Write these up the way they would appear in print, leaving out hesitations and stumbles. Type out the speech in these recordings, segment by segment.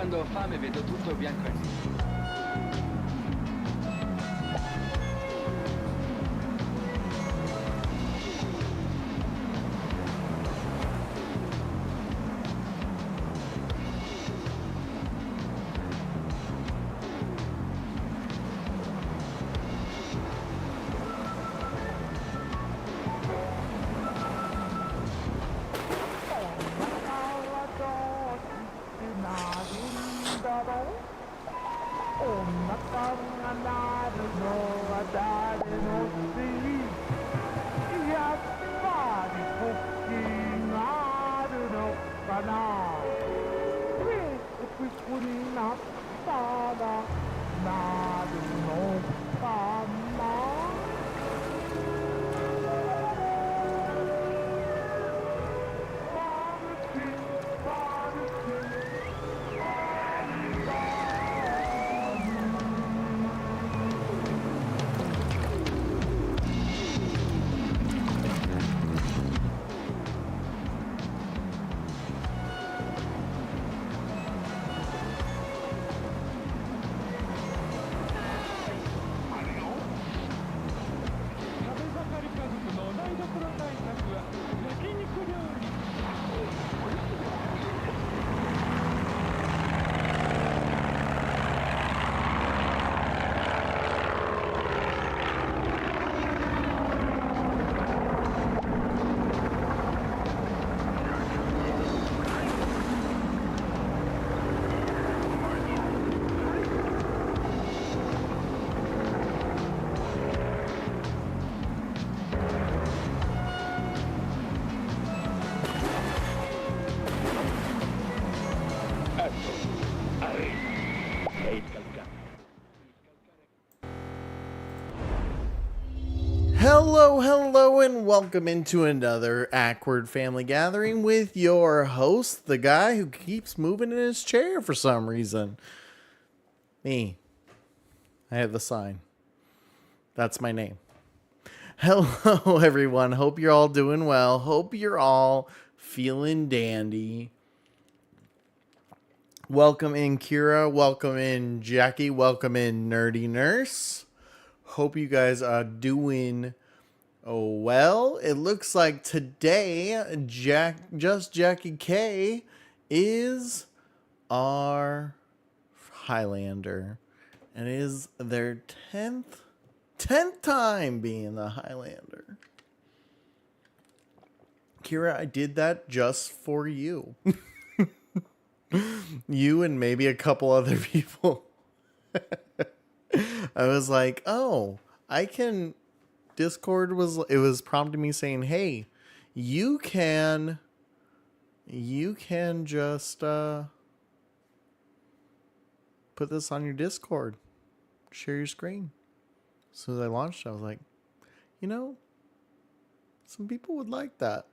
quando ho fame vedo tutto bianco e nero. Hello, and welcome into another awkward family gathering with your host, the guy who keeps moving in his chair for some reason. Me. I have the sign. That's my name. Hello, everyone. Hope you're all doing well. Hope you're all feeling dandy. Welcome in, Kira. Welcome in, Jackie. Welcome in, Nerdy Nurse. Hope you guys are doing well. It looks like today, Jackie K is our Highlander. And it is their 10th time being the Highlander. Kira, I did that just for you. You and maybe a couple other people. I was like, oh, I can... Discord was prompting me saying, hey, you can just put this on your Discord. Share your screen. As soon as I launched, I was like, some people would like that.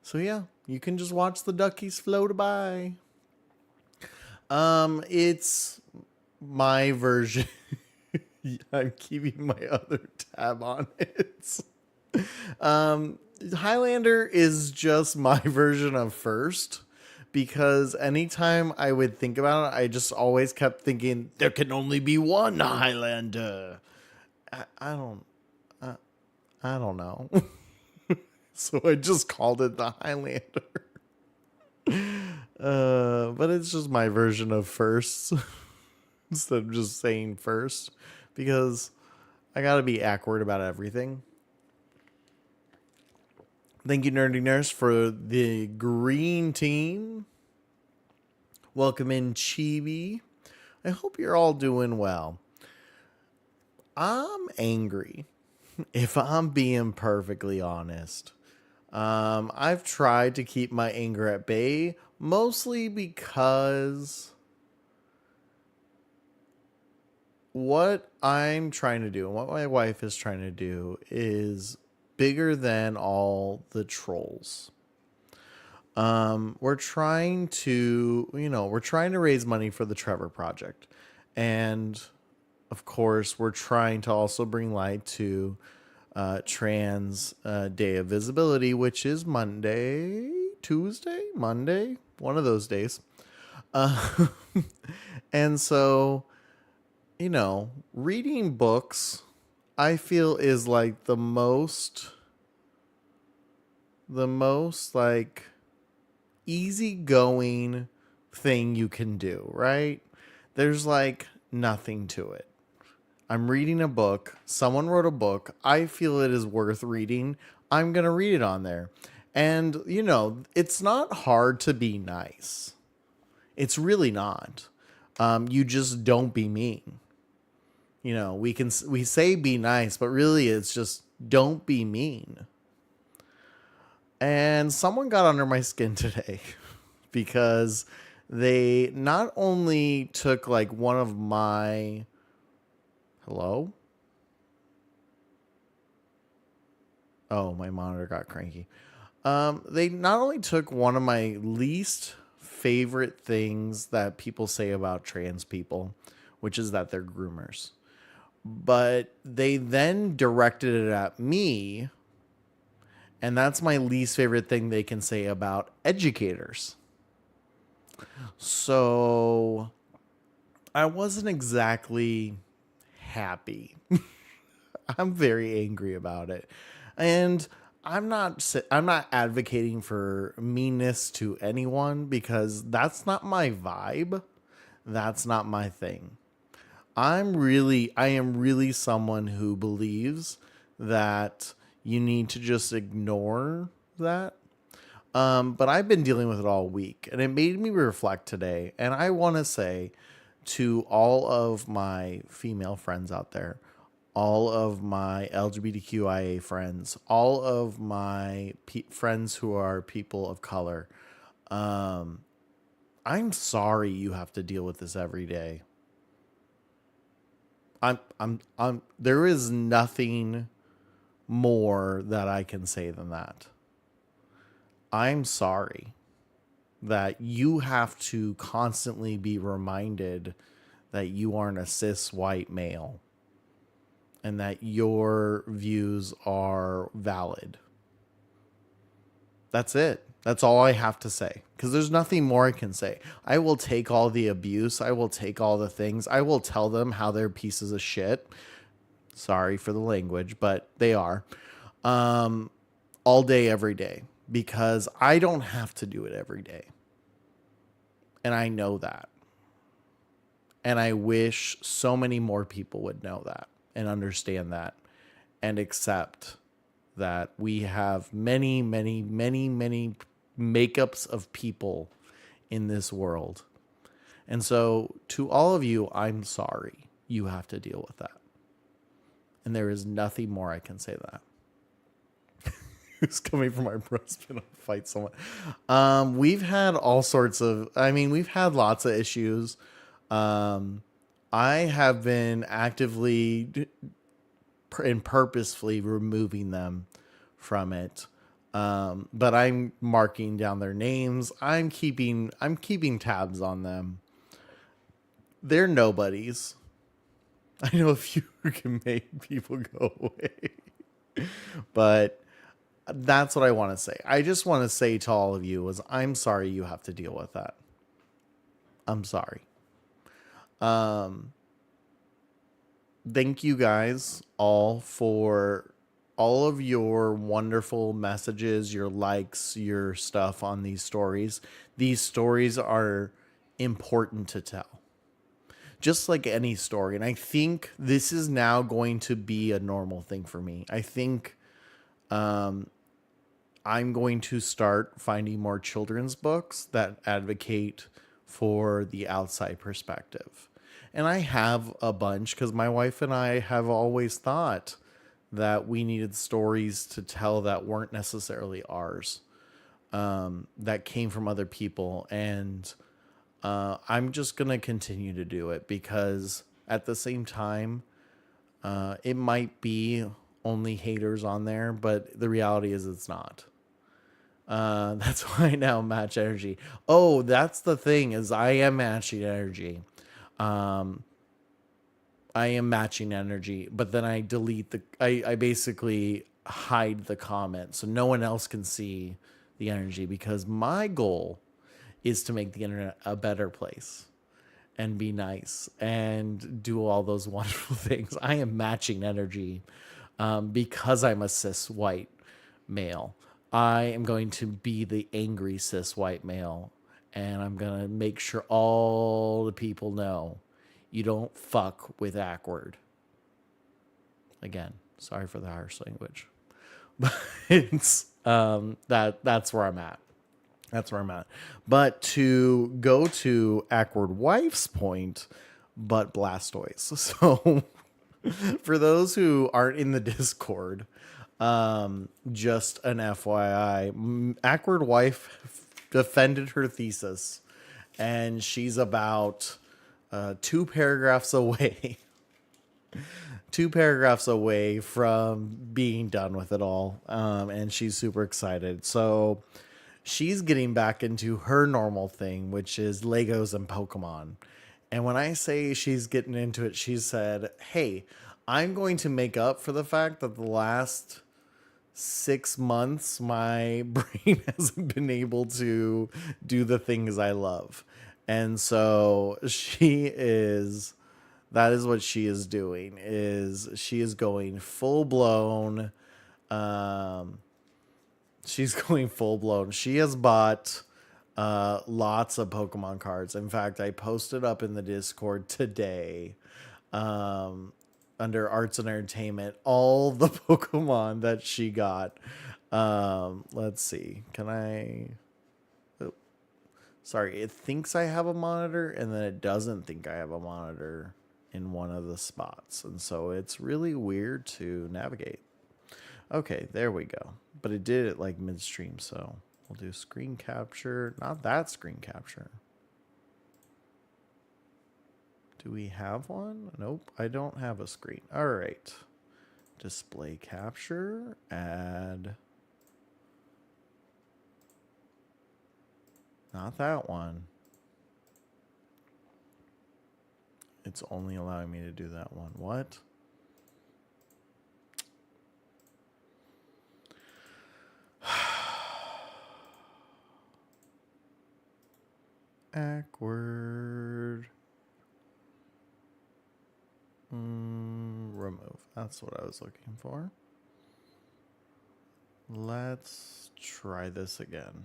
So yeah, you can just watch the duckies float by. It's my version. I'm keeping my other tab on it. Highlander is just my version of First, because anytime I would think about it, I just always kept thinking there can only be one Highlander. I don't know. So I just called it the Highlander. But it's just my version of First instead of just saying First. Because I gotta be awkward about everything. Thank you, Nerdy Nurse, for the green team. Welcome in, Chibi. I hope you're all doing well. I'm angry, if I'm being perfectly honest. I've tried to keep my anger at bay, mostly because... what I'm trying to do and what my wife is trying to do is bigger than all the trolls. We're trying to raise money for the Trevor Project. And of course, we're trying to also bring light to Trans Day of Visibility, which is Monday, one of those days. Uh, and so, reading books, I feel is like the most like easygoing thing you can do, right? There's like nothing to it. I'm reading a book. Someone wrote a book. I feel it is worth reading. I'm going to read it on there. And, it's not hard to be nice. It's really not. You just don't be mean. We say be nice, but really it's just don't be mean. And someone got under my skin today because they not only took like one of my hello. Oh, my monitor got cranky. They not only took one of my least favorite things that people say about trans people, which is that they're groomers, but they then directed it at me. And that's my least favorite thing they can say about educators. So I wasn't exactly happy. I'm very angry about it. And I'm not advocating for meanness to anyone because that's not my vibe. That's not my thing. I am really someone who believes that you need to just ignore that. But I've been dealing with it all week, and it made me reflect today. And I want to say to all of my female friends out there, all of my LGBTQIA friends, all of my friends who are people of color, I'm sorry you have to deal with this every day. There is nothing more that I can say than that. I'm sorry that you have to constantly be reminded that you aren't a cis white male and that your views are valid. That's it. That's all I have to say because there's nothing more I can say. I will take all the abuse. I will take all the things. I will tell them how they're pieces of shit. Sorry for the language, but they are. All day, every day, because I don't have to do it every day. And I know that. And I wish so many more people would know that and understand that and accept that we have many, many, many, many makeups of people in this world. And so to all of you, I'm sorry you have to deal with that. And there is nothing more I can say that. It's coming from my husband. I'll fight someone. We've had all sorts of, we've had lots of issues. I have been actively and purposefully removing them from it. But I'm marking down their names. I'm keeping tabs on them. They're nobodies. I know a few who can make people go away. But that's what I want to say. I just want to say to all of you is I'm sorry you have to deal with that. I'm sorry. Thank you guys all for all of your wonderful messages, your likes, your stuff on these stories. These stories are important to tell. Just like any story. And I think this is now going to be a normal thing for me. I think I'm going to start finding more children's books that advocate for the outside perspective. And I have a bunch because my wife and I have always thought that we needed stories to tell that weren't necessarily ours, that came from other people. And I'm just going to continue to do it because at the same time, it might be only haters on there, but the reality is it's not. That's why I now match energy. Oh, that's the thing is I am matching energy. I am matching energy, but then I delete I basically hide the comment so no one else can see the energy because my goal is to make the internet a better place and be nice and do all those wonderful things. I am matching energy because I'm a cis white male. I am going to be the angry cis white male, and I'm going to make sure all the people know you don't fuck with awkward. Again, sorry for the harsh language. But it's that's where I'm at. That's where I'm at. But to go to awkward wife's point, but Blastoise. So for those who aren't in the Discord, just an FYI, awkward wife defended her thesis, and she's about 2 paragraphs away. 2 paragraphs away from being done with it all, and she's super excited. So she's getting back into her normal thing, which is Legos and Pokemon. And when I say she's getting into it, she said, hey, I'm going to make up for the fact that the last 6 months my brain hasn't been able to do the things I love. And so that is what she is doing, is she is going full blown. She's going full blown. She has bought lots of Pokemon cards. In fact, I posted up in the Discord today, under arts and entertainment, all the Pokemon that she got. Let's see. Can I... Oh, sorry, it thinks I have a monitor, and then it doesn't think I have a monitor in one of the spots. And so it's really weird to navigate. Okay, there we go. But it did it like midstream, so we'll do screen capture. Not that screen capture. Do we have one? Nope, I don't have a screen. All right. Display capture, add. Not that one. It's only allowing me to do that one. What? Awkward. Remove. That's what I was looking for. Let's try this again.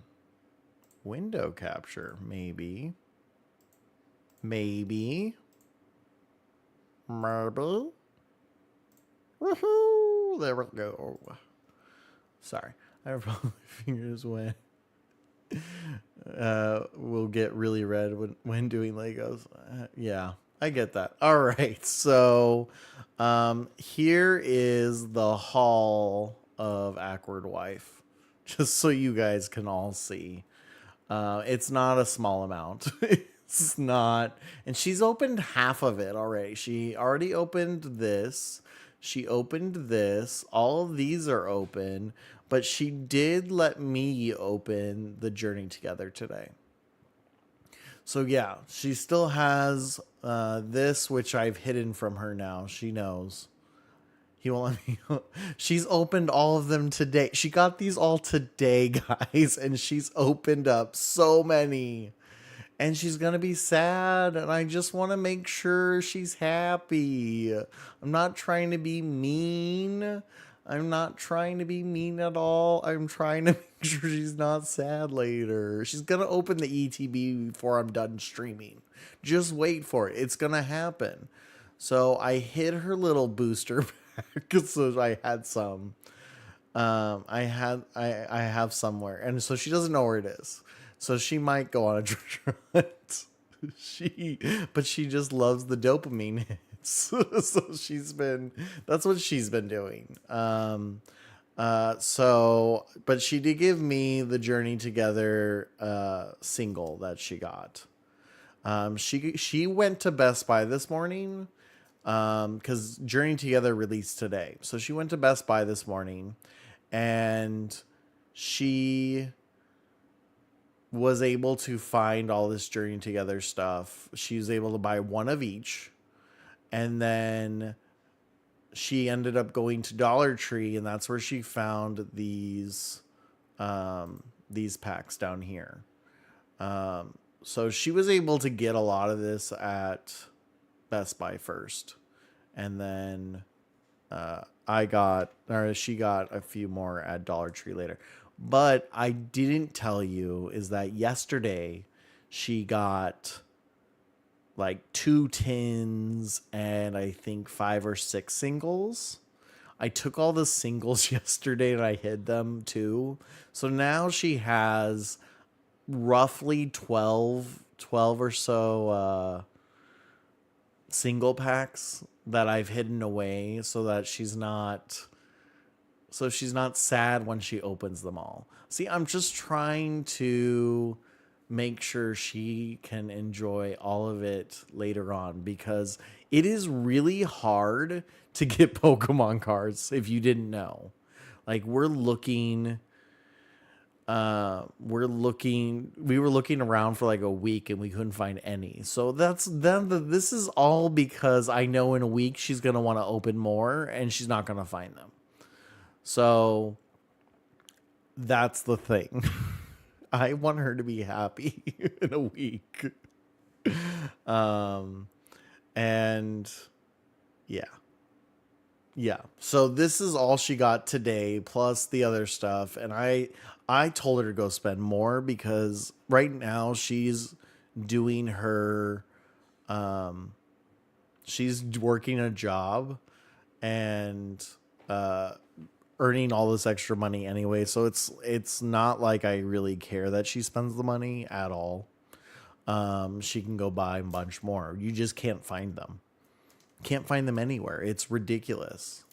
Window capture, maybe. Maybe. Woohoo! There we go. Sorry, I probably my fingers went. Will get really red when doing Legos. Yeah, I get that. All right, so here is the haul of Awkward Wife, just so you guys can all see. It's not a small amount. It's not, and she's opened half of it already. She already opened this. She opened this. All of these are open, but she did let me open the Journey Together today. So yeah, she still has this, which I've hidden from her now. She knows. He won't let me. She's opened all of them today. She got these all today, guys, and she's opened up so many. And she's going to be sad, and I just want to make sure she's happy. I'm not trying to be mean. I'm not trying to be mean at all. I'm trying to make sure she's not sad later. She's going to open the ETB before I'm done streaming. Just wait for it. It's going to happen. So I hid her little booster pack, so I had some. I have somewhere, and so she doesn't know where it is. So she might go on a treasure hunt. But she just loves the dopamine hits. So that's what she's been doing. But she did give me the Journey Together single that she got. She went to Best Buy this morning because Journey Together released today. So she went to Best Buy this morning, and she was able to find all this Journey Together stuff. She was able to buy one of each. And then she ended up going to Dollar Tree, and that's where she found these packs down here. So she was able to get a lot of this at Best Buy first. And then she got a few more at Dollar Tree later. But I didn't tell you is that yesterday she got like 2 tins and I think 5 or 6 singles. I took all the singles yesterday and I hid them too. So now she has roughly 12 or so single packs that I've hidden away so she's not sad when she opens them all. See, I'm just trying to make sure she can enjoy all of it later on because it is really hard to get Pokemon cards if you didn't know. Like we were looking around for like a week and we couldn't find any. So this is all because I know in a week she's going to want to open more and she's not going to find them. So that's the thing. I want her to be happy in a week. And yeah. Yeah. So this is all she got today plus the other stuff. And I told her to go spend more because right now she's doing her, she's working a job and, earning all this extra money anyway. So it's not like I really care that she spends the money at all. She can go buy a bunch more. You just can't find them. Can't find them anywhere. It's ridiculous.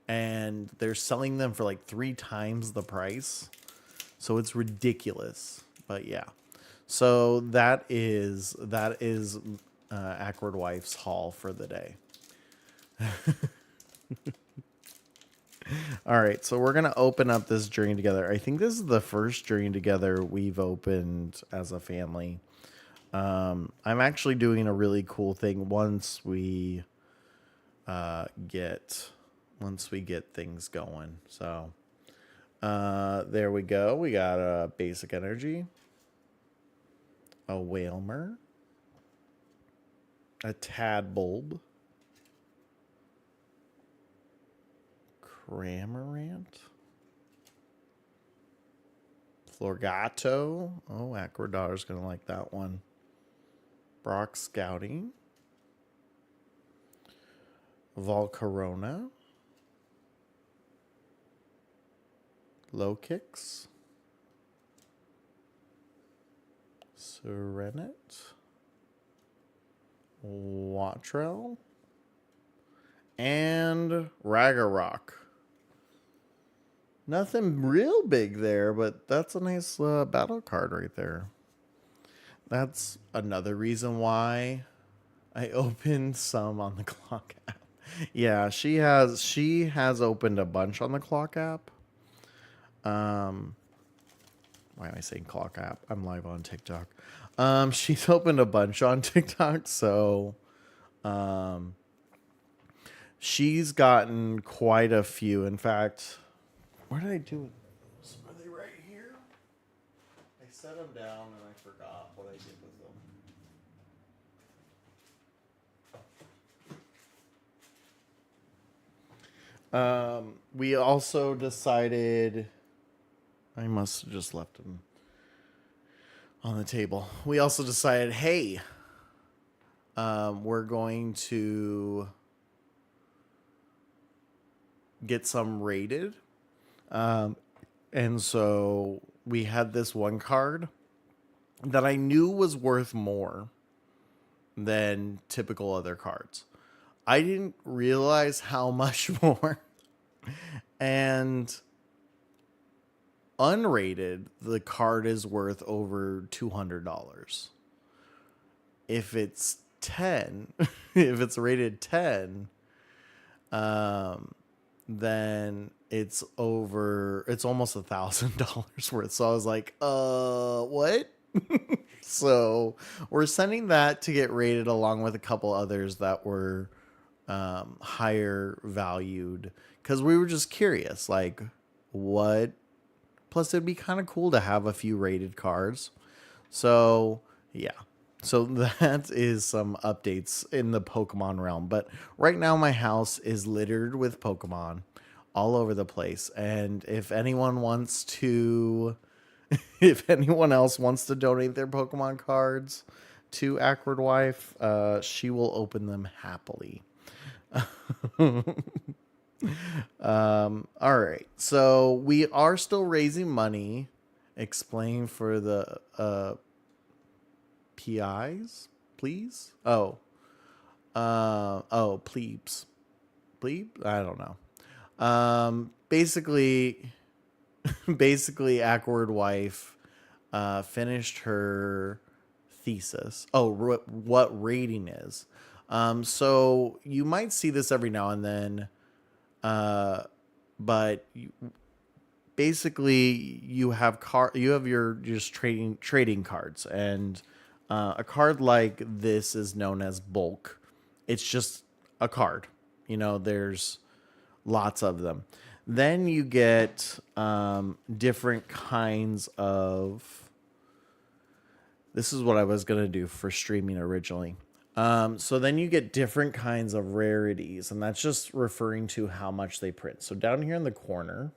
And they're selling them for like 3 times the price. So it's ridiculous. But yeah. So that is Awkward Wife's haul for the day. All right, so we're going to open up this journey together. I think this is the first journey together we've opened as a family. I'm actually doing a really cool thing once we get things going. So there we go. We got a basic energy, a Whalmer, a Tadbulb, Cramorant, Florgato. Oh, Aquadaughter's gonna like that one. Brock Scouting, Volcarona, Low Kicks, Serenet, Watrel, and Ragarrock. Nothing real big there, but that's a nice battle card right there. That's another reason why I opened some on the Clock app. Yeah, she has opened a bunch on the Clock app. Why am I saying Clock app? I'm live on TikTok. She's opened a bunch on TikTok, so she's gotten quite a few. In fact, where did I do it? Are they right here? I set them down and I forgot what I did with them. We also decided, I must have just left them on the table. We also decided, hey, we're going to get some rated. And so we had this one card that I knew was worth more than typical other cards. I didn't realize how much more. And unrated, the card is worth over $200. If it's 10, if it's rated 10, then it's almost $1,000 worth. So I was like, what? So we're sending that to get rated along with a couple others that were higher valued, because we were just curious, like what. Plus it'd be kind of cool to have a few rated cards. So, yeah. So that is some updates in the Pokemon realm. But right now, my house is littered with Pokemon all over the place. And if anyone wants to, if anyone else wants to donate their Pokemon cards to Awkward Wife, she will open them happily. All right. So we are still raising money. Explain for the PIs, please. Plebes. Plebe? I don't know. Basically, Awkward Wife finished her thesis. Oh, what rating is. So you might see this every now and then, but basically you have your just trading cards, and a card like this is known as bulk. It's just a card. There's lots of them. Then you get different kinds of. This is what I was gonna do for streaming originally. So then you get different kinds of rarities, and that's just referring to how much they print. So down here in the corner,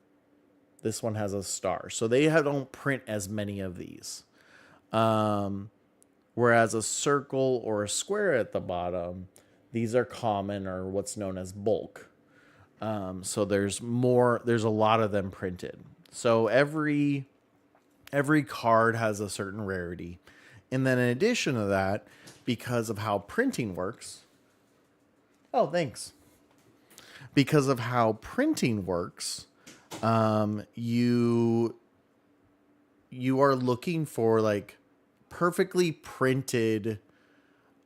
this one has a star. So they don't print as many of these. Whereas a circle or a square at the bottom, these are common, or what's known as bulk. So there's a lot of them printed. So every card has a certain rarity. And then in addition to that, because of how printing works. Oh, thanks. Because of how printing works, you are looking for like perfectly printed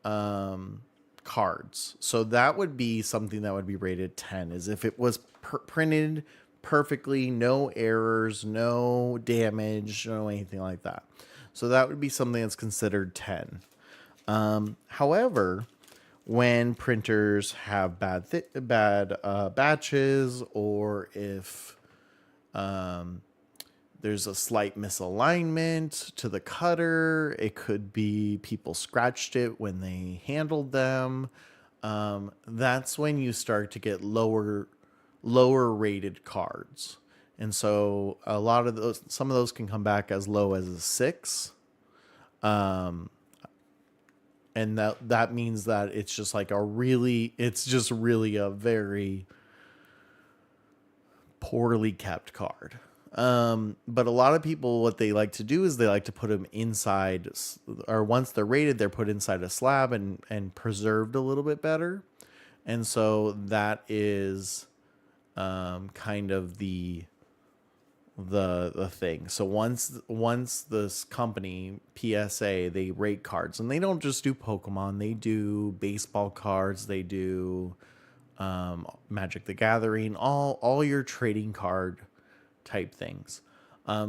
cards. So that would be something that would be rated 10, is if it was printed perfectly, no errors, no damage, no anything like that. So that would be something that's considered 10. However, when printers have bad batches, or if there's a slight misalignment to the cutter, it could be people scratched it when they handled them. That's when you start to get lower rated cards. And so some of those can come back as low as a 6. And that means that it's just like really a very poorly kept card. But a lot of people, what they like to do is they like to put them inside, or once they're rated, they're put inside a slab and preserved a little bit better. And so that is kind of the thing. So once this company PSA, they rate cards, and they don't just do Pokemon, they do baseball cards, they do Magic the Gathering, all your trading card type things.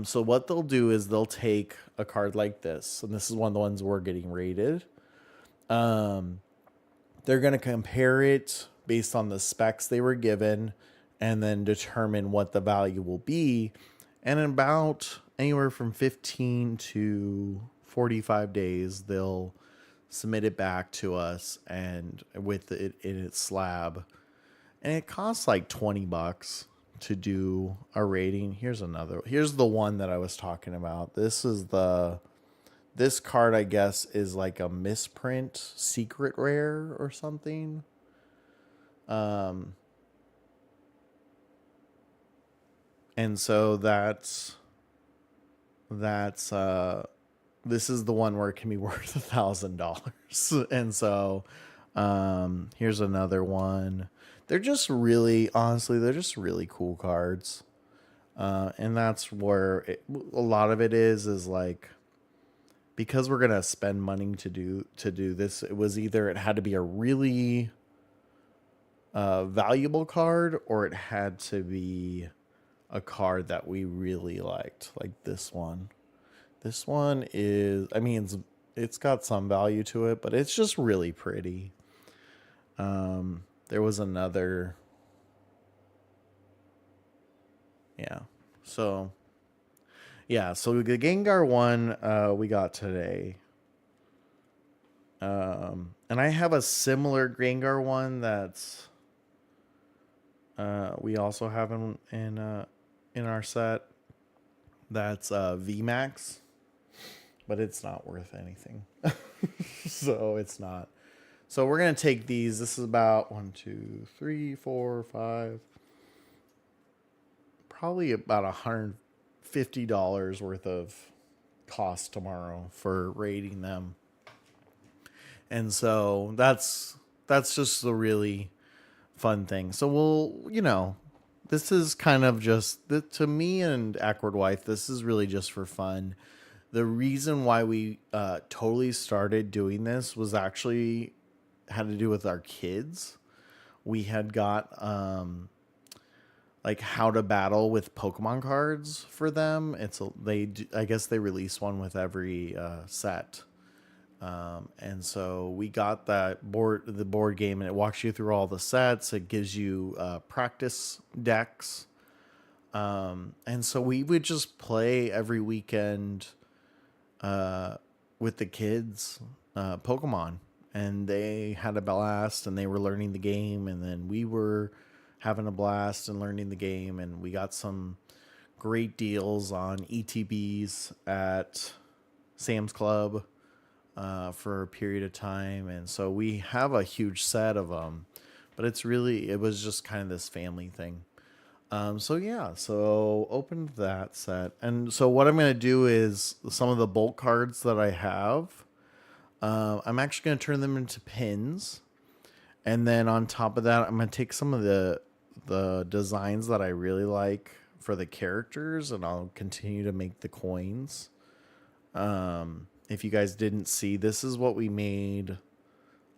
So what they'll do is they'll take a card like this, and this is one of the ones we're getting rated. They're going to compare it based on the specs they were given, and then determine what the value will be. And in about anywhere from 15 to 45 days, they'll submit it back to us, and with it in its slab. And it costs like $20 to do a rating. Here's the one that I was talking about. This card, I guess, is like a misprint secret rare or something. And so this is the one where it can be worth $1,000. And so here's another one. They're just really cool cards. And that's where a lot of it is like, because we're going to spend money to do this, it was either it had to be a really valuable card, or it had to be a card that we really liked, like this one. This one is, it's got some value to it, but it's just really pretty. There was another. Yeah. So, Yeah, so the Gengar one we got today. And I have a similar Gengar one that's we also have in our set. That's VMAX, but it's not worth anything. So it's not. So we're gonna take these. This is about 1, 2, 3, 4, 5, probably about $150 worth of cost tomorrow for rating them. And so that's just a really fun thing. So this is kind of just to me and Awkward Wife. This is really just for fun. The reason why we totally started doing this was actually had to do with our kids. We had got like how to battle with Pokemon cards for them. I guess they release one with every set. And so we got the board game, and it walks you through all the sets. It gives you practice decks. And so we would just play every weekend with the kids Pokemon, and they had a blast, and they were learning the game, and then we were having a blast and learning the game, and we got some great deals on ETBs at Sam's Club for a period of time. And so we have a huge set of them, but it was just kind of this family thing. So opened that set. And so what I'm going to do is some of the bulk cards that I have, I'm actually going to turn them into pins. And then on top of that, I'm going to take some of the designs that I really like for the characters, and I'll continue to make the coins. If you guys didn't see, this is what we made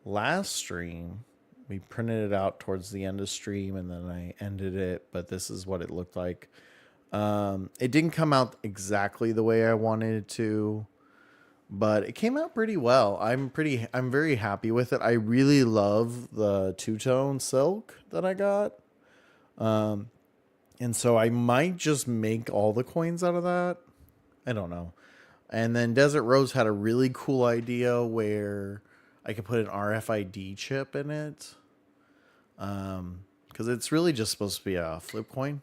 last stream. We printed it out towards the end of stream, and then I ended it, but this is what it looked like. It didn't come out exactly the way I wanted it to, but it came out pretty well. I'm very happy with it. I really love the two-tone silk that I got. And so I might just make all the coins out of that. I don't know. And then Desert Rose had a really cool idea where I could put an RFID chip in it. Because it's really just supposed to be a flip coin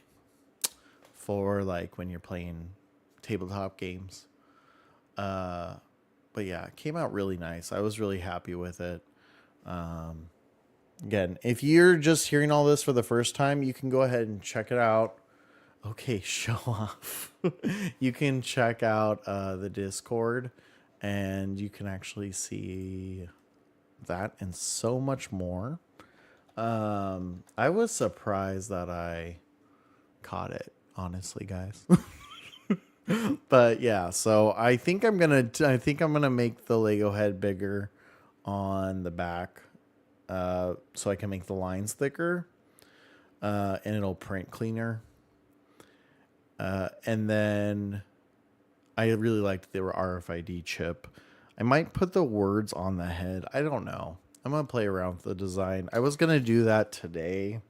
for like when you're playing tabletop games. But yeah, it came out really nice. I was really happy with it. Again, if you're just hearing all this for the first time, you can go ahead and check it out. Okay, show off. You can check out the Discord, and you can actually see that and so much more. I was surprised that I caught it, honestly, guys. But yeah, so I think I'm gonna make the Lego head bigger on the back, so I can make the lines thicker, and it'll print cleaner. And then I really liked the RFID chip. I might put the words on the head. I don't know. I'm going to play around with the design. I was going to do that today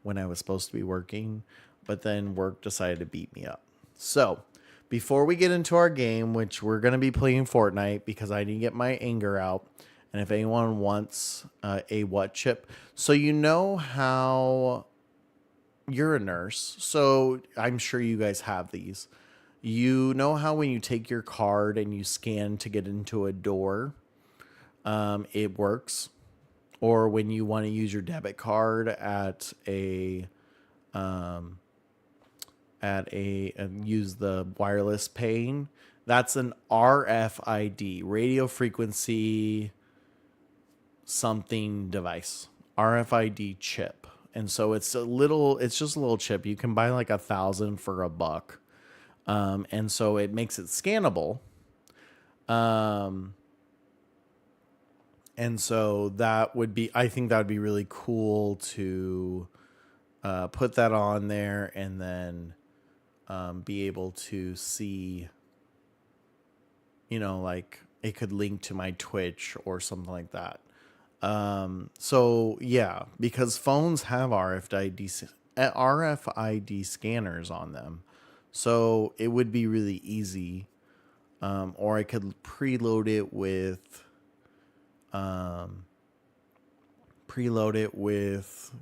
when I was supposed to be working, but then work decided to beat me up. So before we get into our game, which we're going to be playing Fortnite because I need to get my anger out. And if anyone wants a what chip. So you know how... You're a nurse, so I'm sure you guys have these. You know how when you take your card and you scan to get into a door, it works. Or when you want to use your debit card at use the wireless paying, that's an RFID, radio frequency something device, RFID chip. And so it's just a little chip. You can buy like 1,000 for $1. And so it makes it scannable. And so I think that would be really cool to put that on there, and then be able to see, like it could link to my Twitch or something like that. So yeah, because phones have RFID scanners on them. So it would be really easy. Or I could preload it with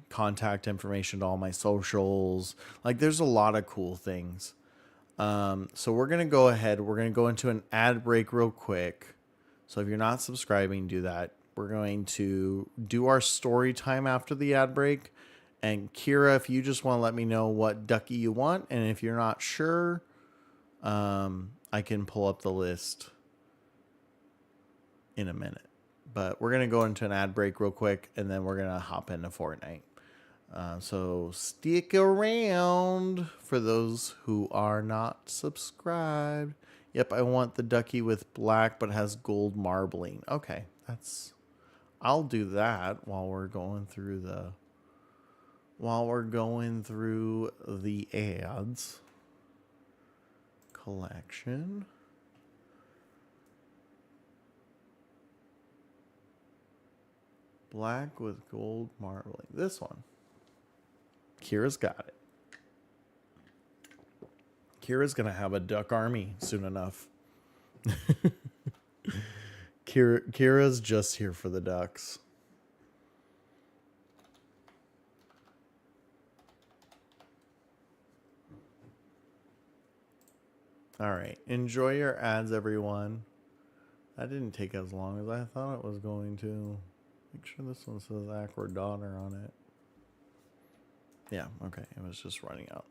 contact information to all my socials. Like there's a lot of cool things. So we're going to go ahead. We're going to go into an ad break real quick. So if you're not subscribing, do that. We're going to do our story time after the ad break. And Kira, if you just want to let me know what ducky you want, and if you're not sure, I can pull up the list in a minute. But we're going to go into an ad break real quick, and then we're going to hop into Fortnite. So stick around for those who are not subscribed. Yep, I want the ducky with black but has gold marbling. Okay, I'll do that while we're going through the ads collection. Black with gold marbling. This one. Kira's got it. Kira's going to have a duck army soon enough. Kira's just here for the ducks. All right. Enjoy your ads, everyone. That didn't take as long as I thought it was going to. Make sure this one says Awkward Daughter on it. Yeah, okay. It was just running out.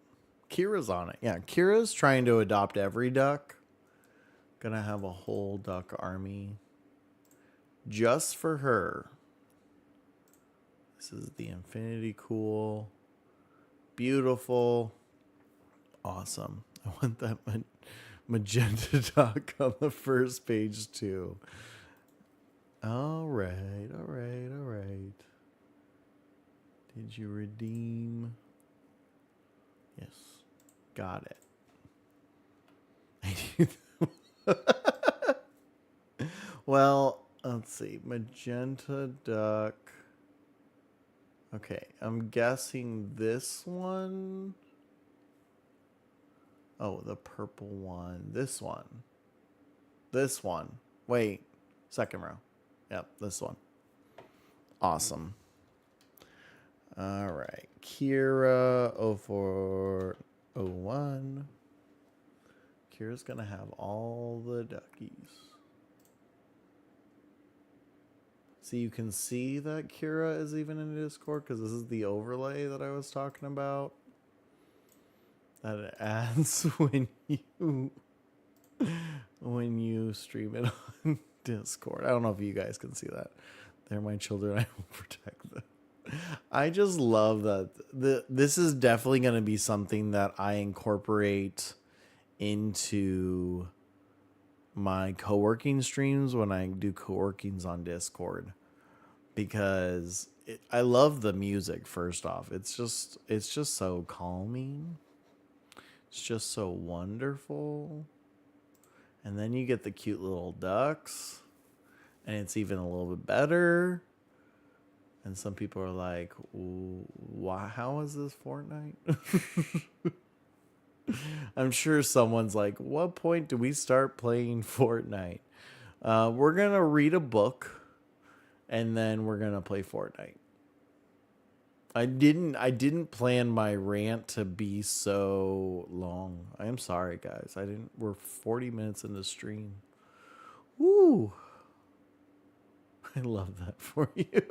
Kira's on it. Yeah, Kira's trying to adopt every duck. Gonna have a whole duck army just for her. This is the Infinity Cool. Beautiful. Awesome. I want that magenta duck on the first page too. All right. Did you redeem? Yes. Got it. Well, let's see. Magenta duck. Okay, I'm guessing this one. Oh, the purple one. This one. This one. Wait. Second row. Yep, this one. Awesome. All right. Kira 0401. Kira's going to have all the duckies. So you can see that Kira is even in Discord because this is the overlay that I was talking about. That it adds when you stream it on Discord. I don't know if you guys can see that. They're my children. I will protect them. I just love that. This is definitely going to be something that I incorporate into my co-working streams when I do co-workings on Discord, because I love the music. First off, it's just so calming. It's just so wonderful. And then you get the cute little ducks, and it's even a little bit better. And some people are like, why, how is this Fortnite? I'm sure someone's like, what point do we start playing Fortnite? We're going to read a book, and then we're going to play Fortnite. I didn't plan my rant to be so long. I am sorry, guys. We're 40 minutes in the stream. Woo. I love that for you.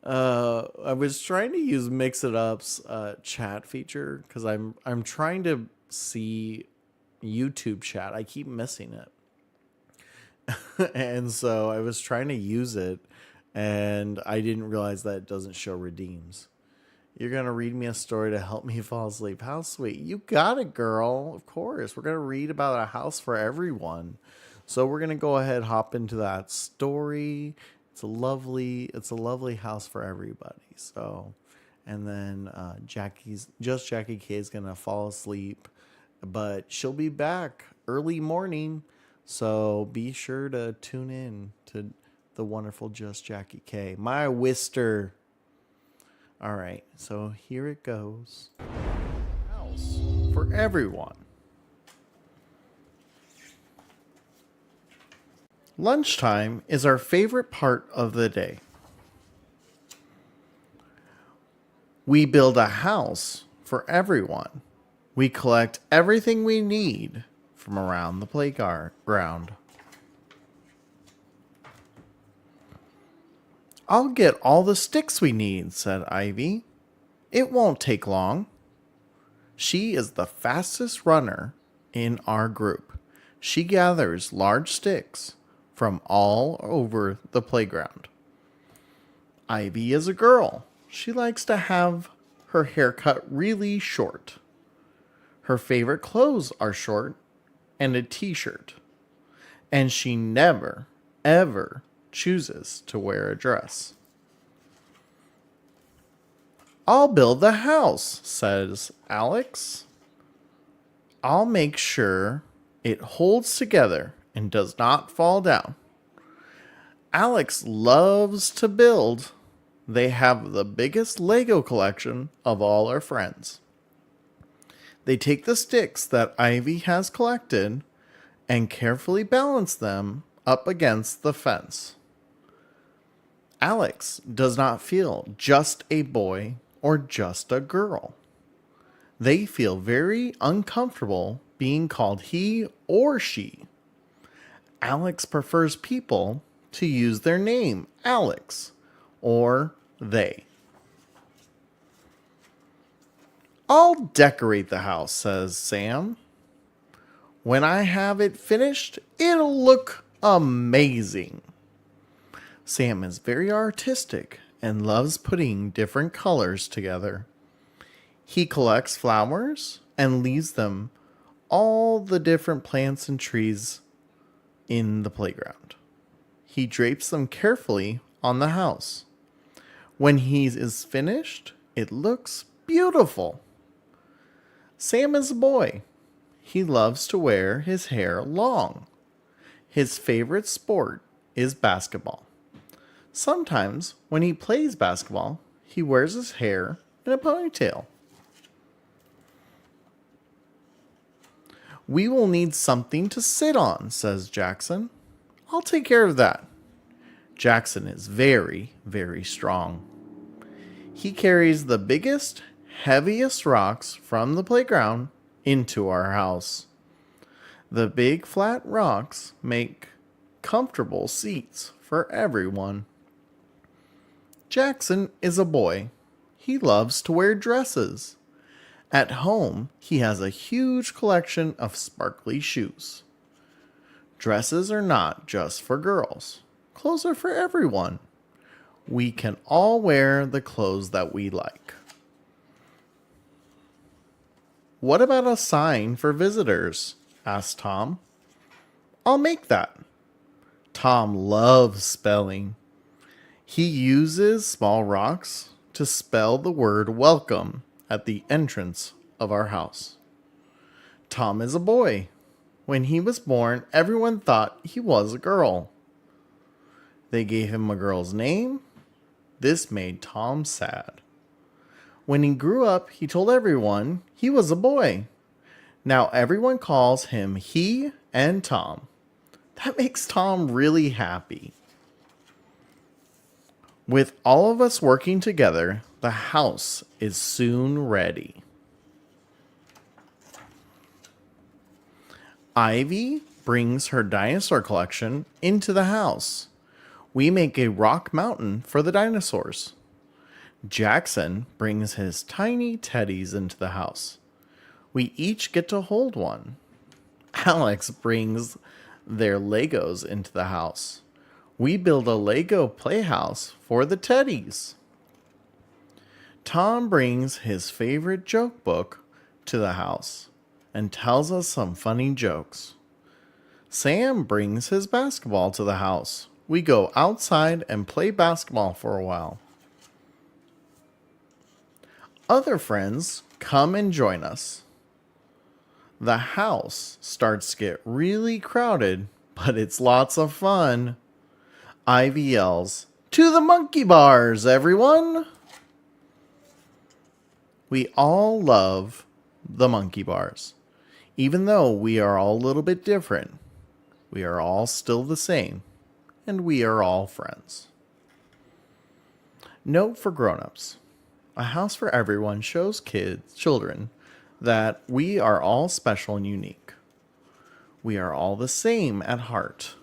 I was trying to use Mix It Up's chat feature because I'm trying to see YouTube chat. I keep missing it. And so I was trying to use it, and I didn't realize that it doesn't show redeems. You're going to read me a story to help me fall asleep. How sweet. You got it, girl. Of course. We're going to read about a house for everyone. So we're going to go ahead, hop into that story. It's a lovely house for everybody. So, and then Jackie K is going to fall asleep, but she'll be back early morning. So be sure to tune in to the wonderful Just Jackie K, my Wister. All right, so here it goes. house for everyone. Lunchtime is our favorite part of the day. We build a house for everyone. We collect everything we need from around the playground. I'll get all the sticks we need, said Ivy. It won't take long. She is the fastest runner in our group. She gathers large sticks from all over the playground. Ivy is a girl. She likes to have her hair cut really short. Her favorite clothes are short and a t-shirt. And she never, ever chooses to wear a dress. I'll build the house, says Alex. I'll make sure it holds together and does not fall down. Alex loves to build. They have the biggest Lego collection of all our friends. They take the sticks that Ivy has collected and carefully balance them up against the fence. Alex does not feel just a boy or just a girl. They feel very uncomfortable being called he or she. Alex prefers people to use their name, Alex, or they. I'll decorate the house, says Sam. When I have it finished, it'll look amazing. Sam is very artistic and loves putting different colors together. He collects flowers and leaves them all the different plants and trees in the playground. He drapes them carefully on the house. When he is finished, it looks beautiful. Sam is a boy. He loves to wear his hair long. His favorite sport is basketball. Sometimes, when he plays basketball, he wears his hair in a ponytail. We will need something to sit on, says Jackson. I'll take care of that. Jackson is very, very strong. He carries the biggest, heaviest rocks from the playground into our house. The big flat rocks make comfortable seats for everyone. Jackson is a boy. He loves to wear dresses. At home, he has a huge collection of sparkly shoes. Dresses are not just for girls. Clothes are for everyone. We can all wear the clothes that we like. What about a sign for visitors? Asked Tom. I'll make that. Tom loves spelling. He uses small rocks to spell the word welcome at the entrance of our house. Tom is a boy. When he was born, everyone thought he was a girl. They gave him a girl's name. This made Tom sad. When he grew up, he told everyone he was a boy. Now everyone calls him he and Tom. That makes Tom really happy. With all of us working together, the house is soon ready. Ivy brings her dinosaur collection into the house. We make a rock mountain for the dinosaurs. Jackson brings his tiny teddies into the house. We each get to hold one. Alex brings their Legos into the house. We build a Lego playhouse for the teddies. Tom brings his favorite joke book to the house and tells us some funny jokes. Sam brings his basketball to the house. We go outside and play basketball for a while. Other friends come and join us. The house starts to get really crowded, but it's lots of fun. Ivy yells, "To the monkey bars, everyone!" We all love the monkey bars. Even though we are all a little bit different, we are all still the same, and we are all friends. Note for grown-ups. A house for everyone shows children that we are all special and unique. We are all the same at heart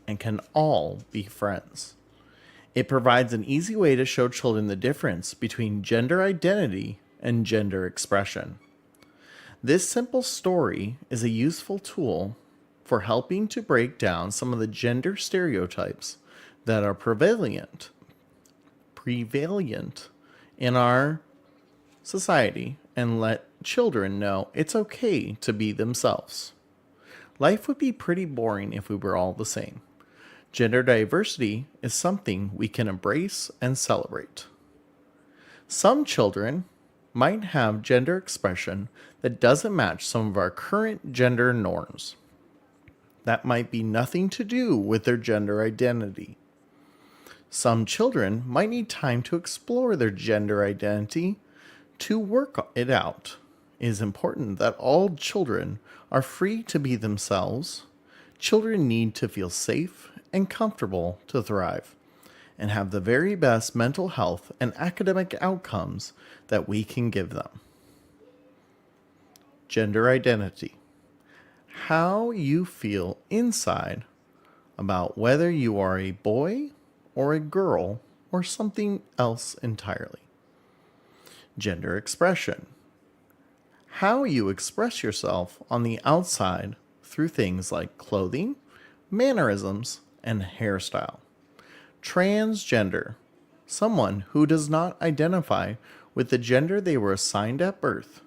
and can all be friends. It provides an easy way to show children the difference between gender identity and gender expression. This simple story is a useful tool for helping to break down some of the gender stereotypes that are prevalent in our society and let children know it's okay to be themselves. Life would be pretty boring if we were all the same. Gender diversity is something we can embrace and celebrate. Some children might have gender expression that doesn't match some of our current gender norms. That might be nothing to do with their gender identity. Some children might need time to explore their gender identity to work it out. It is important that all children are free to be themselves. Children need to feel safe and comfortable to thrive and have the very best mental health and academic outcomes that we can give them. Gender identity. How you feel inside about whether you are a boy or a girl or something else entirely. Gender expression. How you express yourself on the outside through things like clothing, mannerisms, and hairstyle. Transgender. Someone who does not identify with the gender they were assigned at birth.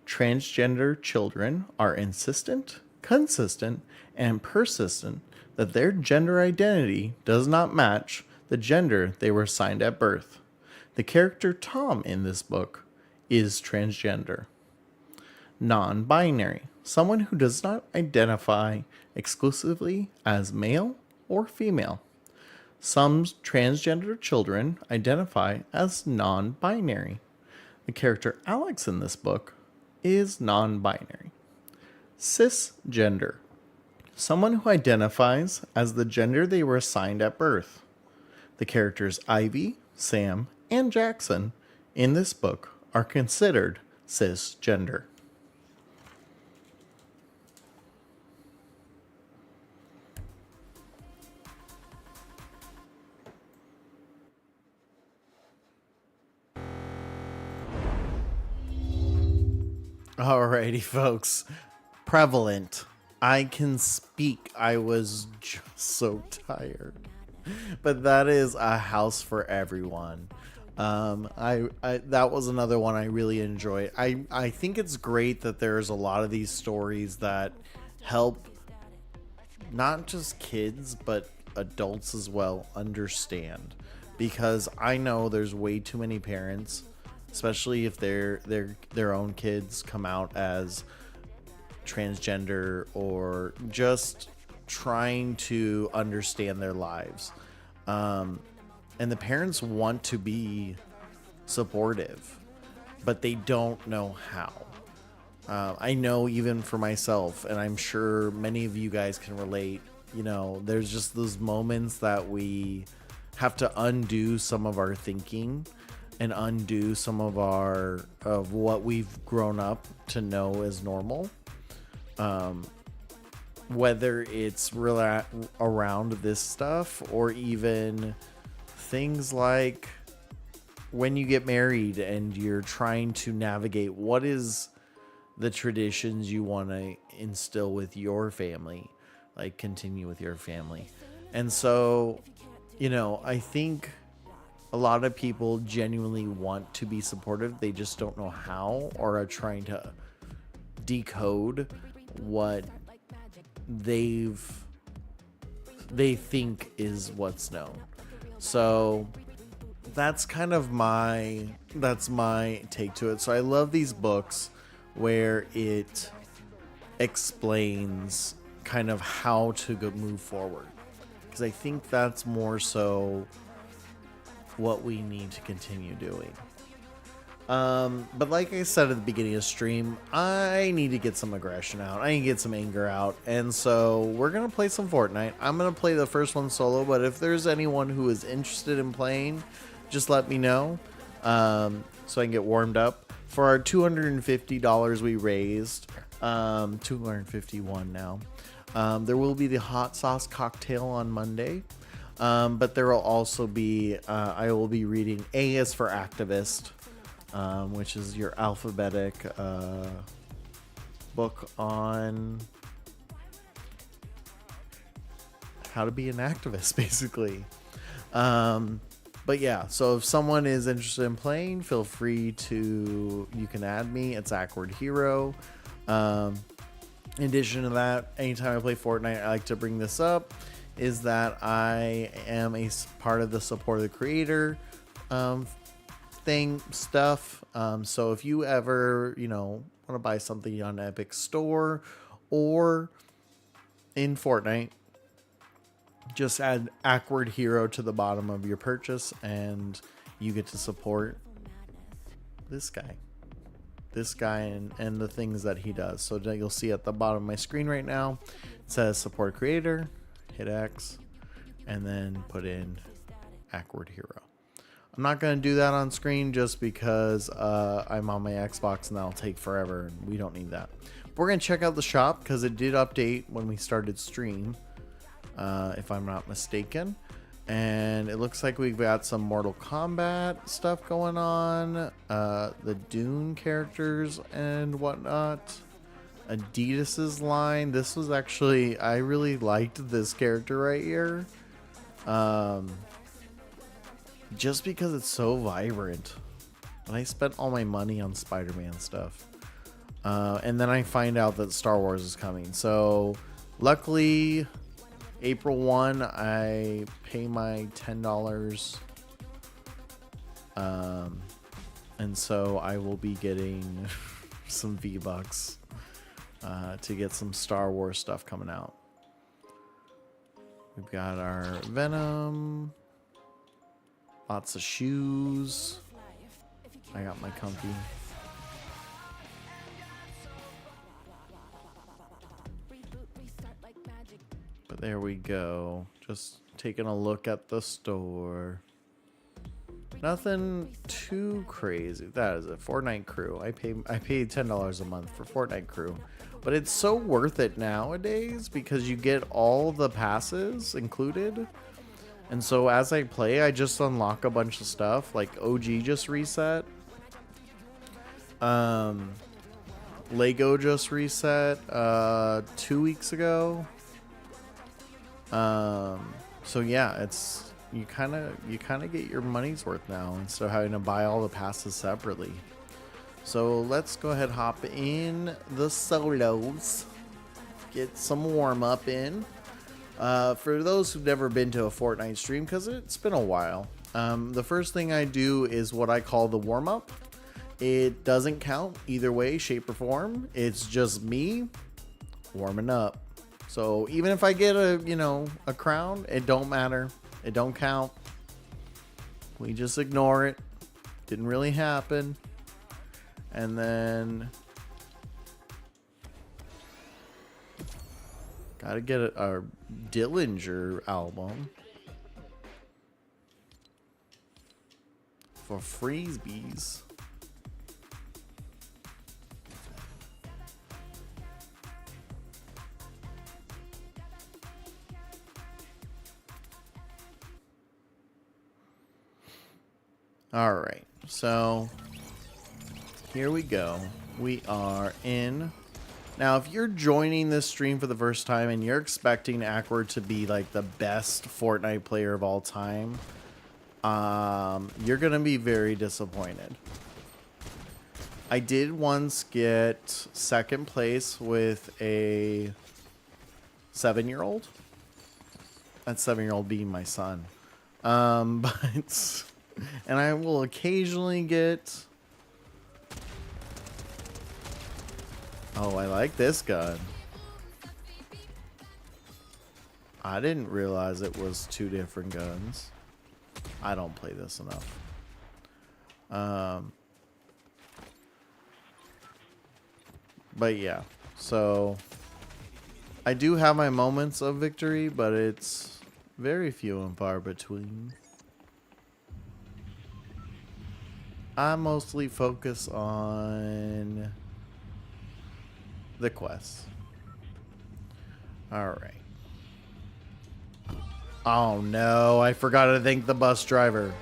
Transgender children are insistent, consistent, and persistent that their gender identity does not match the gender they were assigned at birth. The character Tom in this book is transgender. Non-binary. Someone who does not identify exclusively as male or female. Some transgender children identify as non-binary. The character Alex in this book is non-binary. Cisgender. Someone who identifies as the gender they were assigned at birth. The characters Ivy, Sam, and Jackson in this book are considered cisgender. Alrighty, folks. Prevalent. I can speak. I was just so tired. But that is A House for Everyone. I that was another one I really enjoyed. I think it's great that there's a lot of these stories that help not just kids but adults as well understand, because I know there's way too many parents, especially if their own kids come out as transgender or just trying to understand their lives. And the parents want to be supportive, but they don't know how. I know even for myself, and I'm sure many of you guys can relate, you know, there's just those moments that we have to undo some of our thinking and undo some of what we've grown up to know as normal. Whether it's around this stuff or even things like when you get married and you're trying to navigate what is the traditions you want to instill with your family, like continue with your family. And so, you know, I think a lot of people genuinely want to be supportive. They just don't know how, or are trying to decode what they think is what's known. So that's kind of my take to it. So I love these books where it explains kind of how to move forward, because I think that's more so what we need to continue doing. But like I said at the beginning of the stream, I need to get some aggression out. I need to get some anger out. And so we're going to play some Fortnite. I'm going to play the first one solo, but if there's anyone who is interested in playing, just let me know so I can get warmed up. For our $250 we raised, 251 now, there will be the hot sauce cocktail on Monday. But there will also be, I will be reading A is for Activist, which is your alphabetic book on how to be an activist, basically. But yeah, so if someone is interested in playing, feel free to, you can add me. It's Awkward Hero. In addition to that, anytime I play Fortnite, I like to bring this up, is that I am a part of the support of the creator stuff. So if you ever, want to buy something on Epic Store or in Fortnite, just add Awkward Hero to the bottom of your purchase and you get to support this guy and the things that he does. So you'll see at the bottom of my screen right now, it says support creator, hit X, and then put in Awkward Hero. I'm not going to do that on screen just because I'm on my Xbox and that'll take forever and we don't need that. We're going to check out the shop because it did update when we started stream, if I'm not mistaken. And it looks like we've got some Mortal Kombat stuff going on, the Dune characters and whatnot. Adidas's line. This was actually, I really liked this character right here. Just because it's so vibrant. And I spent all my money on Spider-Man stuff. And then I find out that Star Wars is coming. So luckily, April 1, I pay my $10. And so I will be getting some V-Bucks to get some Star Wars stuff coming out. We've got our Venom. Lots of shoes. I got my comfy. But there we go. Just taking a look at the store. Nothing too crazy. That is a Fortnite crew. I paid $10 a month for Fortnite crew. But it's so worth it nowadays because you get all the passes included. And so as I play, I just unlock a bunch of stuff. Like OG just reset. Lego just reset 2 weeks ago. So yeah, it's you kind of get your money's worth now instead of having to buy all the passes separately. So let's go ahead and hop in the solos. Get some warm up in. For those who've never been to a Fortnite stream, because it's been a while, the first thing I do is what I call the warm-up. It doesn't count either way, shape, or form. It's just me warming up. So even if I get a crown, it don't matter. It don't count. We just ignore it. Didn't really happen. And then gotta get our Dillinger album for Freezebees. All right, so here we go. We are in. Now, if you're joining this stream for the first time and you're expecting Awkward to be like the best Fortnite player of all time, you're going to be very disappointed. I did once get second place with a 7-year-old. That 7-year-old being my son. But... And I will occasionally get... Oh, I like this gun. I didn't realize it was 2 different guns. I don't play this enough. But yeah, so I do have my moments of victory, but it's very few and far between. I mostly focus on the quests. Alright. Oh no, I forgot to thank the bus driver.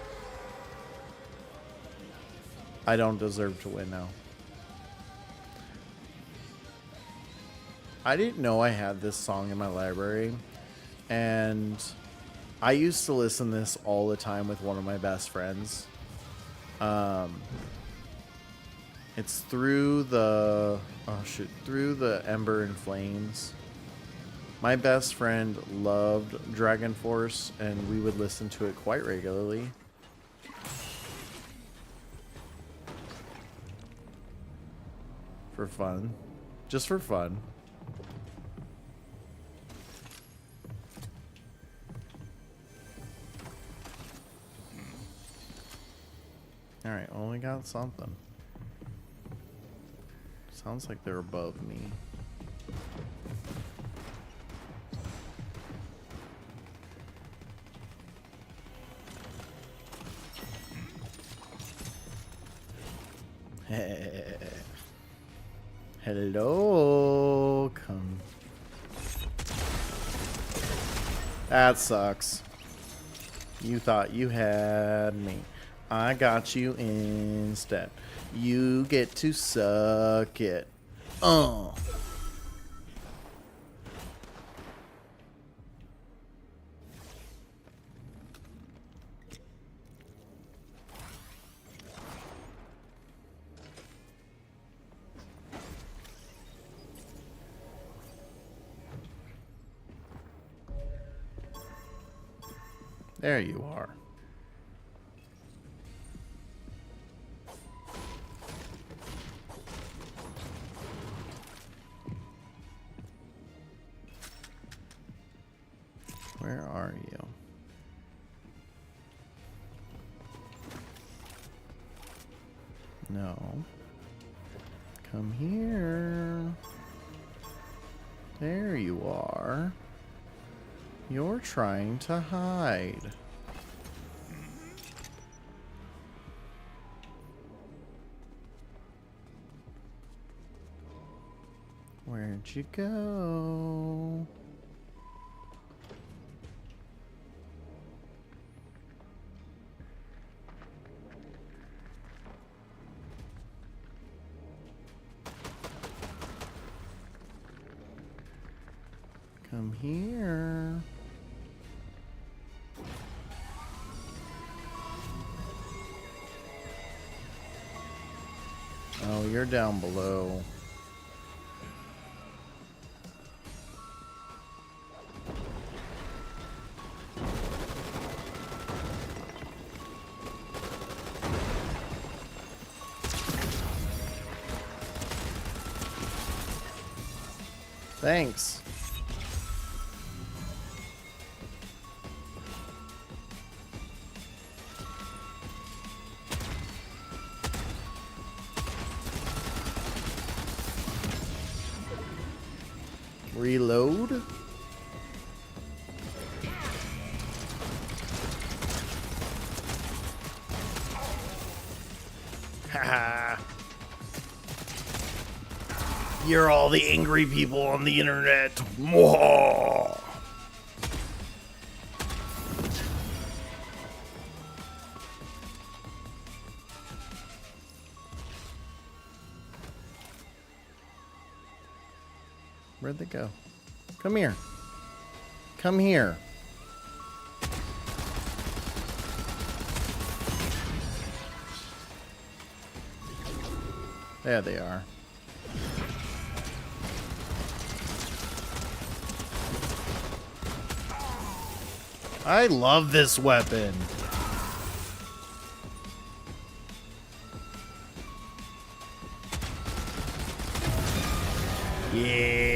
I don't deserve to win now. I didn't know I had this song in my library, and I used to listen to this all the time with one of my best friends. It's through the through the Ember and Flames. My best friend loved Dragon Force, and we would listen to it quite regularly. For fun. Just for fun. Alright, only got something. Sounds like they're above me. Hello, come. That sucks. You thought you had me. I got you instead. You get to suck it. There you are. Where are you? No. Come here. There you are. You're trying to hide. Where'd you go? Come here. Oh, you're down below. Thanks. Reload. Haha. You're all the angry people on the internet. Mwah. Where'd they go? Come here. Come here. There they are. I love this weapon. Yeah.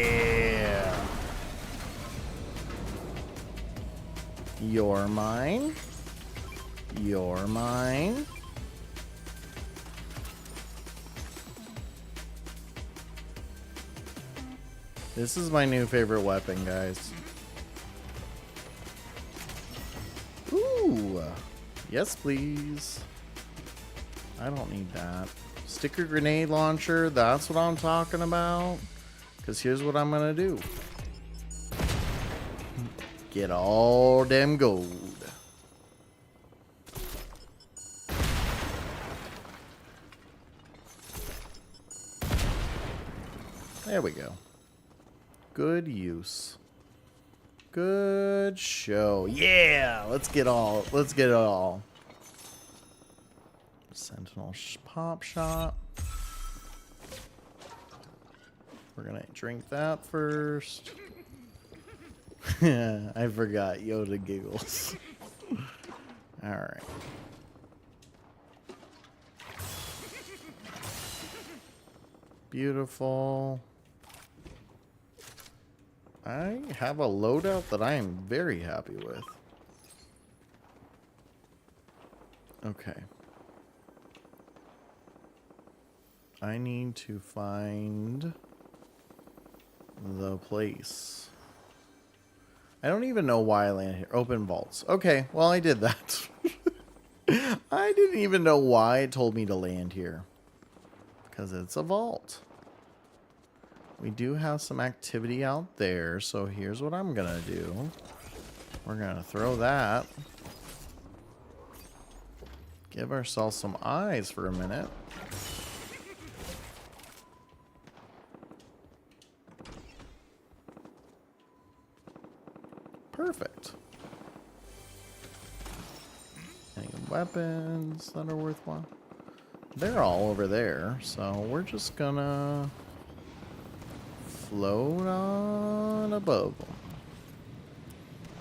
You're mine. You're mine. This is my new favorite weapon, guys. Ooh. Yes, please. I don't need that. Sticker grenade launcher, that's what I'm talking about. Because here's what I'm going to do. Get all them gold. There we go. Good use. Good show. Yeah, let's get it all. Sentinel pop shot. We're gonna drink that first. I forgot Yoda giggles. All right. Beautiful. I have a loadout that I am very happy with. Okay. I need to find the place. I don't even know why I landed here. Open vaults. Okay, well, I did that. I didn't even know why it told me to land here. Because it's a vault. We do have some activity out there, so here's what I'm gonna do. We're gonna throw that. Give ourselves some eyes for a minute. Perfect. Any weapons that are worthwhile? They're all over there, so we're just gonna float on above them.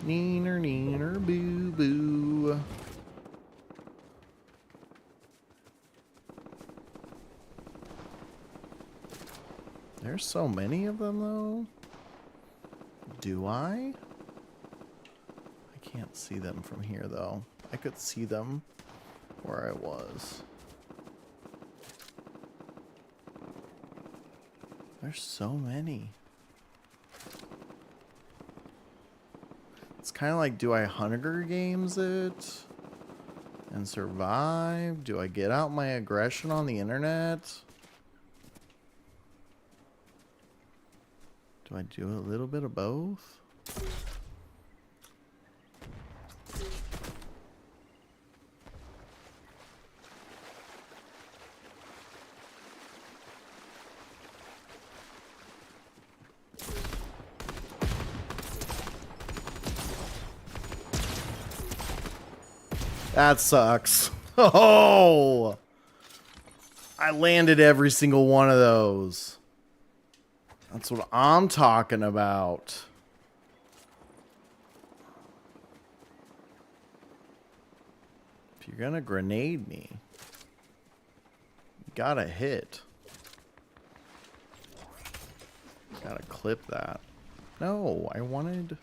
Neener, neener, boo, boo. There's so many of them, though. Do I? I can't see them from here, though. I could see them where I was. There's so many. It's kind of like, do I Hunger Games it and survive? Do I get out my aggression on the internet? Do I do a little bit of both? That sucks. Oh! I landed every single one of those. That's what I'm talking about. If you're gonna grenade me, you gotta hit. Gotta clip that. No, I wanted...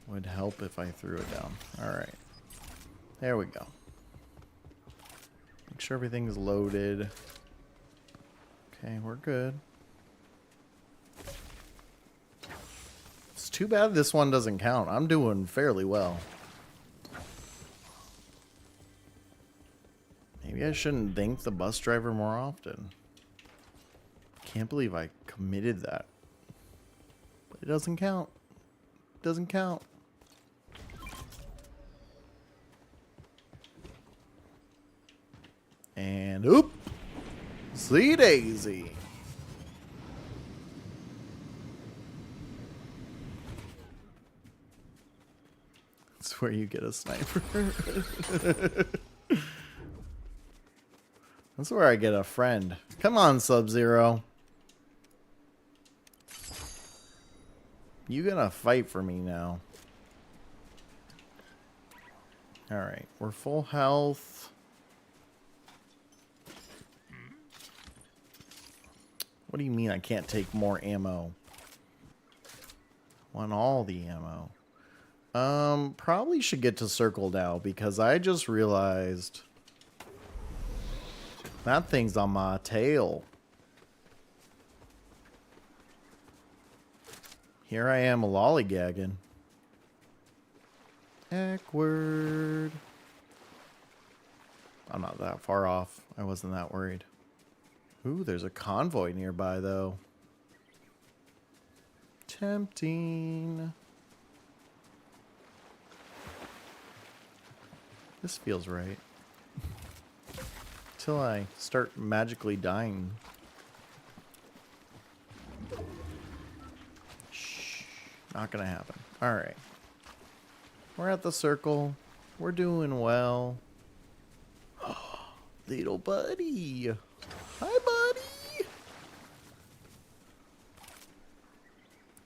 Would help if I threw it down. Alright. There we go. Make sure everything's loaded. Okay, we're good. It's too bad this one doesn't count. I'm doing fairly well. Maybe I shouldn't thank the bus driver more often. Can't believe I committed that. But it doesn't count. It doesn't count. And oop! See daisy. That's where you get a sniper. That's where I get a friend. Come on, Sub-Zero. You gonna fight for me now. Alright, we're full health. What do you mean I can't take more ammo? Want all the ammo. Probably should get to circle now because I just realized that thing's on my tail. Here I am lollygagging. Backward. I'm not that far off. I wasn't that worried. Ooh, there's a convoy nearby, though. Tempting. This feels right. Till I start magically dying. Shh. Not gonna happen. Alright. We're at the circle. We're doing well. Little buddy. Hi, buddy.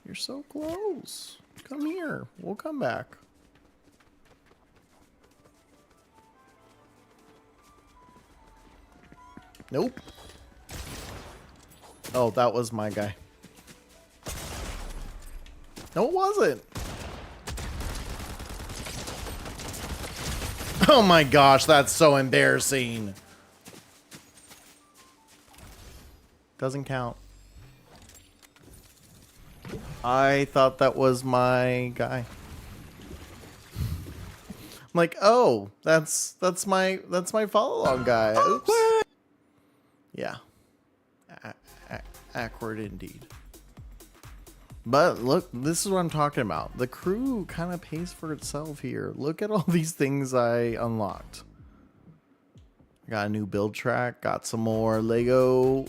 You're so close. Come here. We'll come back. Nope. Oh, that was my guy. No, it wasn't. Oh my gosh, that's so embarrassing. Doesn't count. I thought that was my guy. I'm like, oh, that's my follow along guy. Oops. Yeah. Awkward indeed. But look, this is what I'm talking about. The crew kind of pays for itself here. Look at all these things I unlocked. I got a new build track, got some more Lego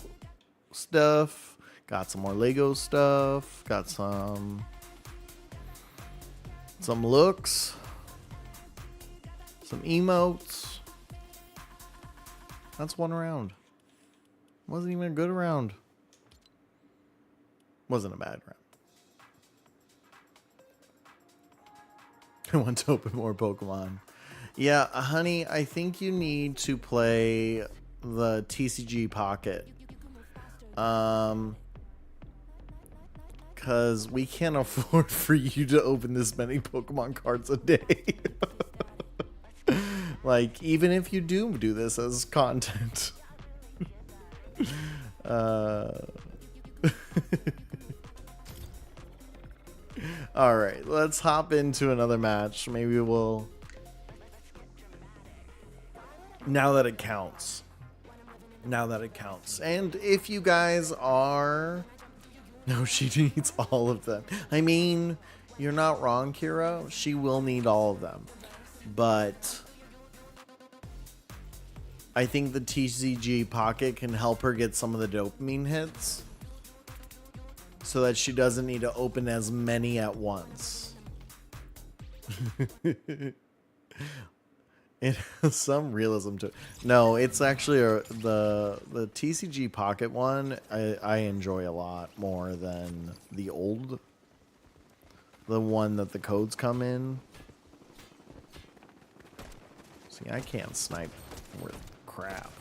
stuff, got some more Lego stuff, got some looks, some emotes. That's one round. Wasn't even a good round. Wasn't a bad round. I want to open more Pokemon. Yeah, honey, I think you need to play the TCG Pocket. Because we can't afford for you to open this many Pokemon cards a day. Like, even if you do this as content. Alright, let's hop into another match. Maybe we'll... Now that it counts. Now that it counts. And if you guys are... No, she needs all of them. I mean, you're not wrong, Kira. She will need all of them. But... I think the TCG Pocket can help her get some of the dopamine hits. So that she doesn't need to open as many at once. It has some realism to it. No, it's actually the TCG Pocket one I enjoy a lot more than the one that the codes come in. See, I can't snipe worth crap.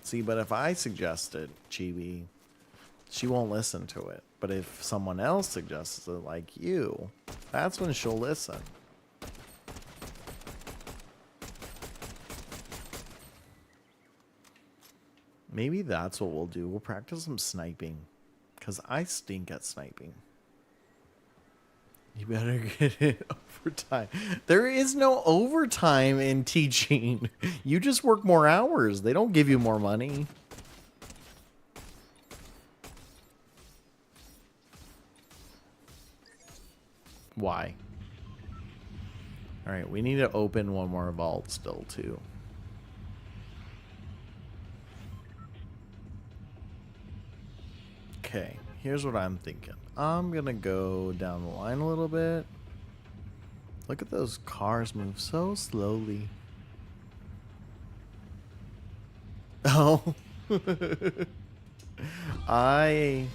See, but if I suggest it, Chibi, she won't listen to it. But if someone else suggests it, like you, that's when she'll listen. Maybe that's what we'll do. We'll practice some sniping. Because I stink at sniping. You better get it overtime. There is no overtime in teaching. You just work more hours. They don't give you more money. Why? Alright, we need to open one more vault still, too. Okay, here's what I'm thinking. I'm gonna go down the line a little bit. Look at those cars move so slowly. Oh. I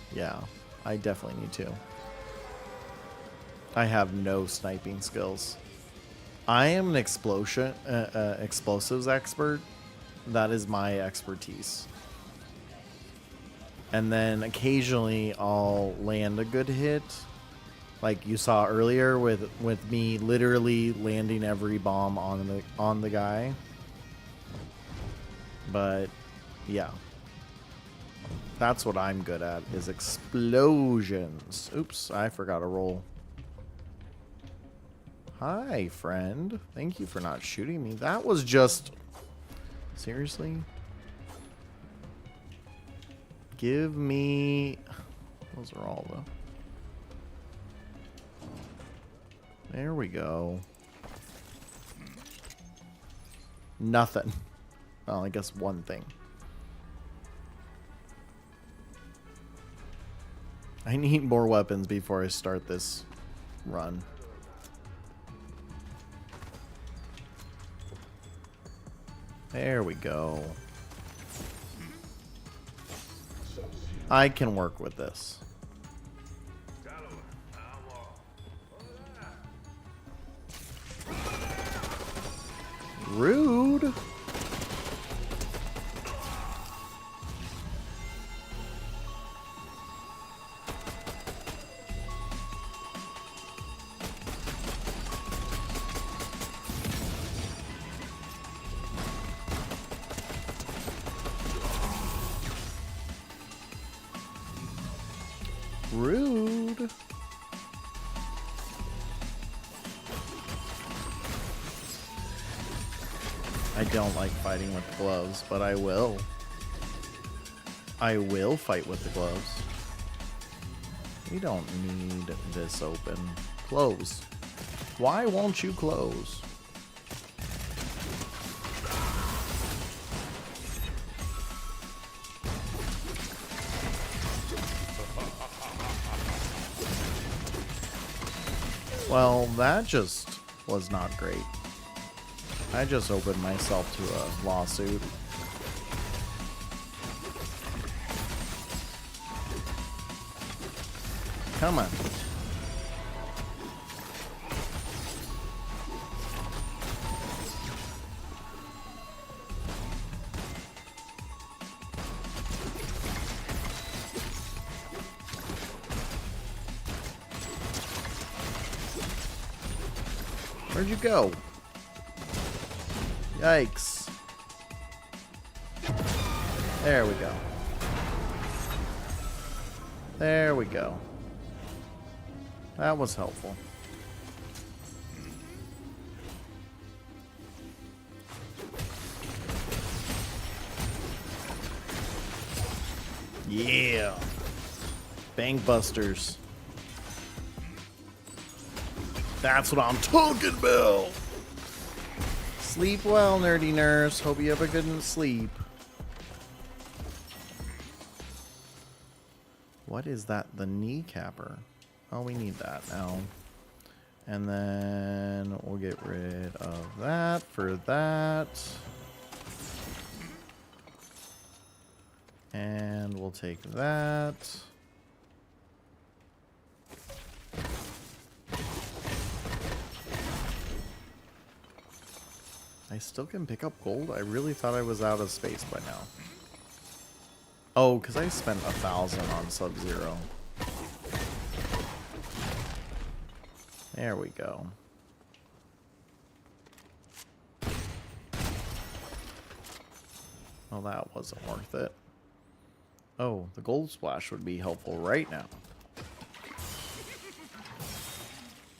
definitely need to. I have no sniping skills. I am an explosives expert. That is my expertise. And then occasionally I'll land a good hit. Like you saw earlier with me literally landing every bomb on the guy. But yeah. That's what I'm good at, is explosions. Oops, I forgot to roll. Hi, friend. Thank you for not shooting me. That was just... Seriously? Give me... Those are all the... There we go. Nothing. Well, I guess one thing. I need more weapons before I start this run. There we go. I can work with this. Rude. Rude. I don't like fighting with gloves, but I will. I will fight with the gloves. We don't need this open. Close. Why won't you close? Well, that just was not great. I just opened myself to a lawsuit. Come on. Where'd you go? Yikes. There we go. There we go. That was helpful. Yeah. Bang busters. That's what I'm talking about. Sleep well, nerdy nurse. Hope you have a good sleep. What is that? The kneecapper. Oh, we need that now. And then we'll get rid of that for that. And we'll take that. I still can pick up gold? I really thought I was out of space by now. Oh, because I spent 1,000 on Sub-Zero. There we go. Well, that wasn't worth it. Oh, the gold splash would be helpful right now.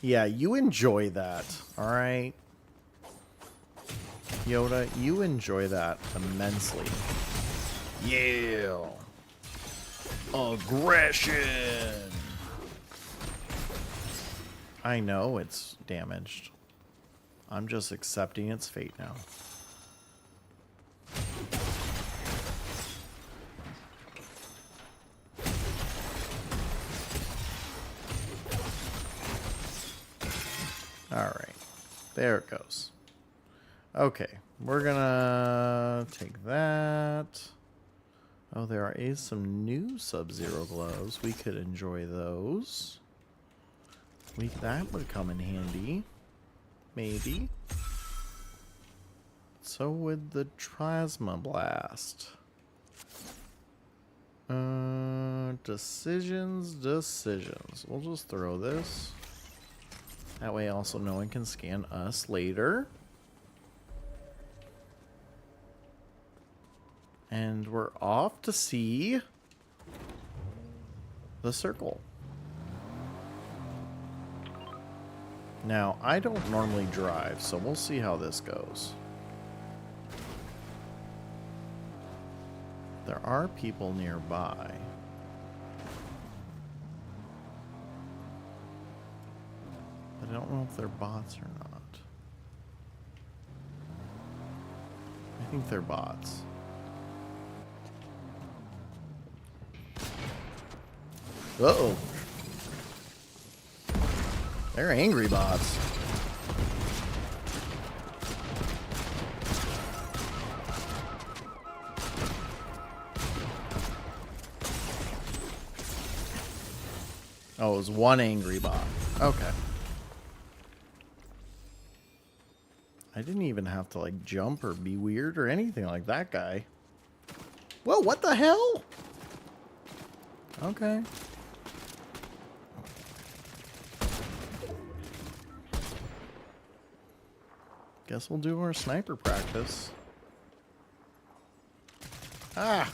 Yeah, you enjoy that, alright? Yoda, you enjoy that immensely. Yeah! Aggression! I know it's damaged. I'm just accepting its fate now. Alright. There it goes. Okay. We're gonna take that. Oh, there is some new Sub-Zero gloves. We could enjoy those. That would come in handy. Maybe. So would the Plasma Blast. Decisions. We'll just throw this. That way also no one can scan us later. And we're off to see the circle. Now, I don't normally drive, so we'll see how this goes. There are people nearby. But I don't know if they're bots or not. I think they're bots. Uh-oh. They're angry bots. Oh, it was one angry bot. Okay. I didn't even have to, like, jump or be weird or anything like that guy. Whoa, what the hell? Okay. Guess we'll do our sniper practice. Ah!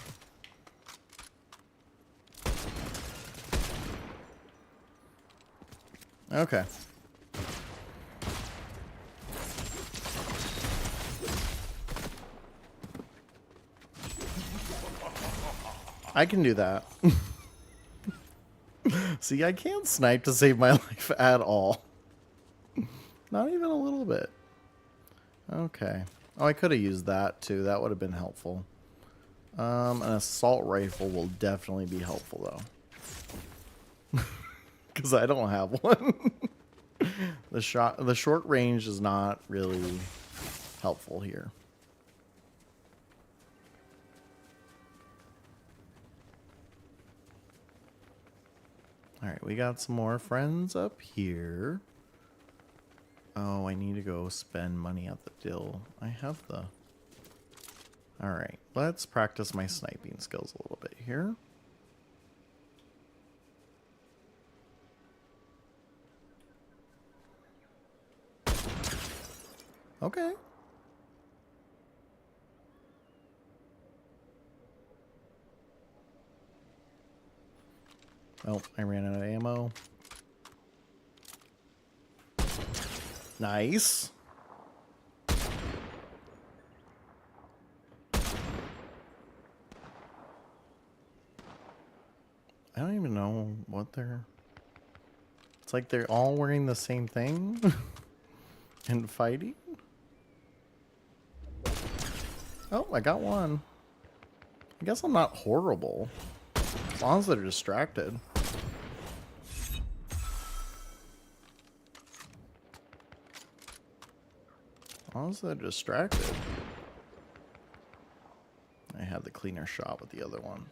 Okay. I can do that. See, I can't snipe to save my life at all. Not even a little bit. Okay. Oh, I could have used that too. That would have been helpful. An assault rifle will definitely be helpful though. Because I don't have one. The short range is not really helpful here. Alright, we got some more friends up here. Oh, I need to go spend money at the dill. I have the... Alright, let's practice my sniping skills a little bit here. Okay. Oh, I ran out of ammo. Nice. I don't even know what they're... It's like they're all wearing the same thing and fighting. Oh, I got one. I guess I'm not horrible. As long as they're distracted. As long as they're distracted. I had the cleaner shot with the other one.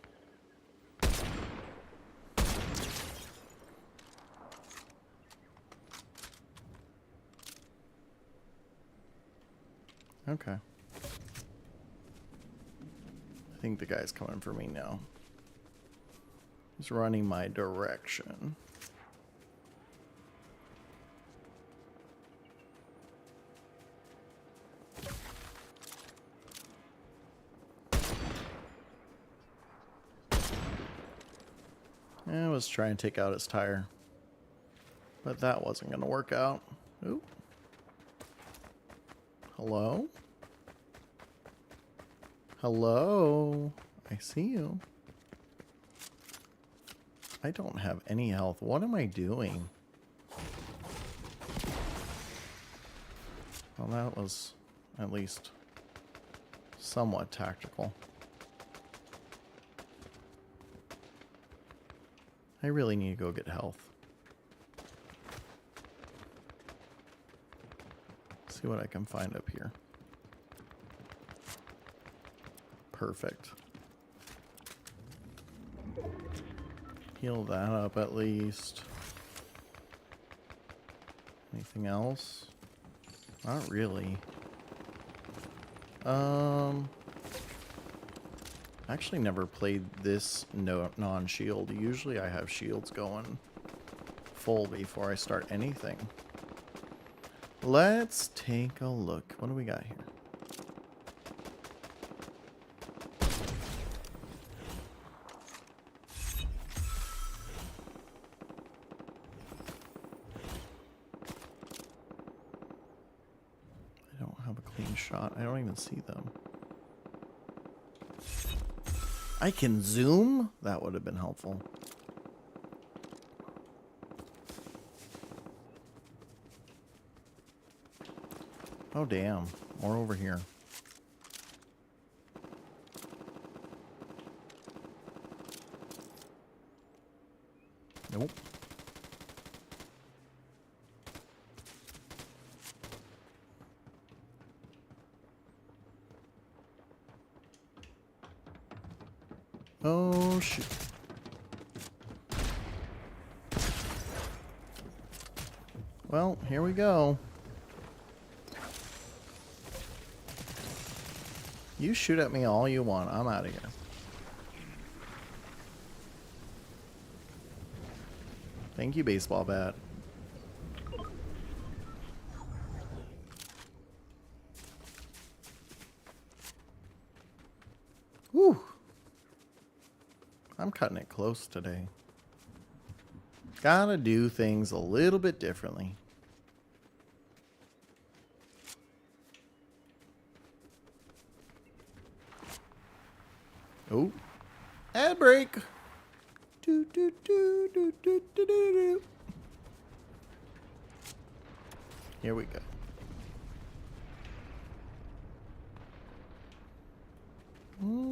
Okay. I think the guy's coming for me now. He's running my direction. I was trying to take out his tire, but that wasn't going to work out. Oop. Hello? Hello? I see you. I don't have any health. What am I doing? Well, that was at least somewhat tactical. I really need to go get health. See what I can find up here. Perfect. Heal that up at least. Anything else? Not really. Actually never played this non-shield. Usually I have shields going full before I start anything. Let's take a look. What do we got here? shot. I don't even see them. I can zoom? That would have been helpful. Oh, damn. More over here. Nope. Oh, shoot. Well, here we go. You shoot at me all you want. I'm out of here. Thank you, baseball bat. Whew. I'm cutting it close today. Gotta do things a little bit differently. Oh, ad break. Do, do, do, do, do, do, do, do. Here we go.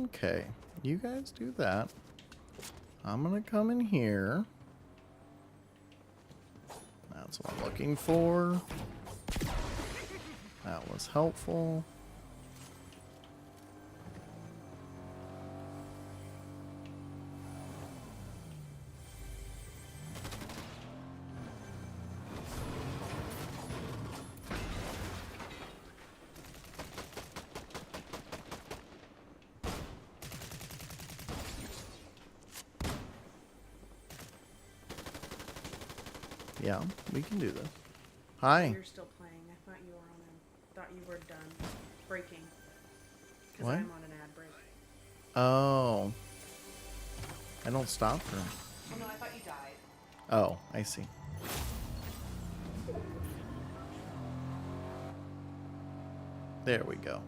Okay, you guys do that. I'm gonna come in here. That's what I'm looking for. That was helpful. Yeah, we can do this. Hi. You're still playing. I thought you were on a. Thought you were done breaking. Because What? I'm on an ad break. Oh. I don't stop her. Oh no, I thought you died. Oh, I see. There we go.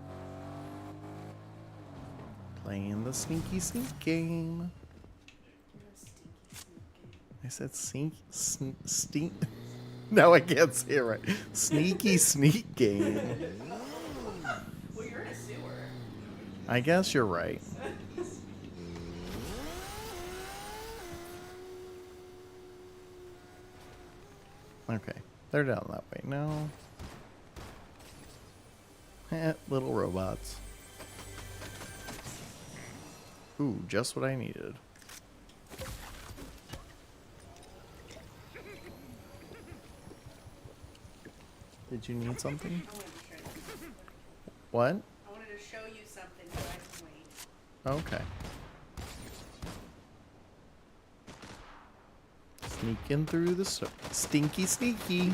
Playing the sneaky sneak game. You're a stinky sneak. I said stink. No, I can't say it right. Sneaky sneak game. Well, you're in a sewer. I guess you're right. Okay, they're down that way now. Little robots. Ooh, just what I needed. Did you need something? I wanted to show you something. What? I wanted to show you something, so I can wait. Okay. Sneaking through the stinky sneaky.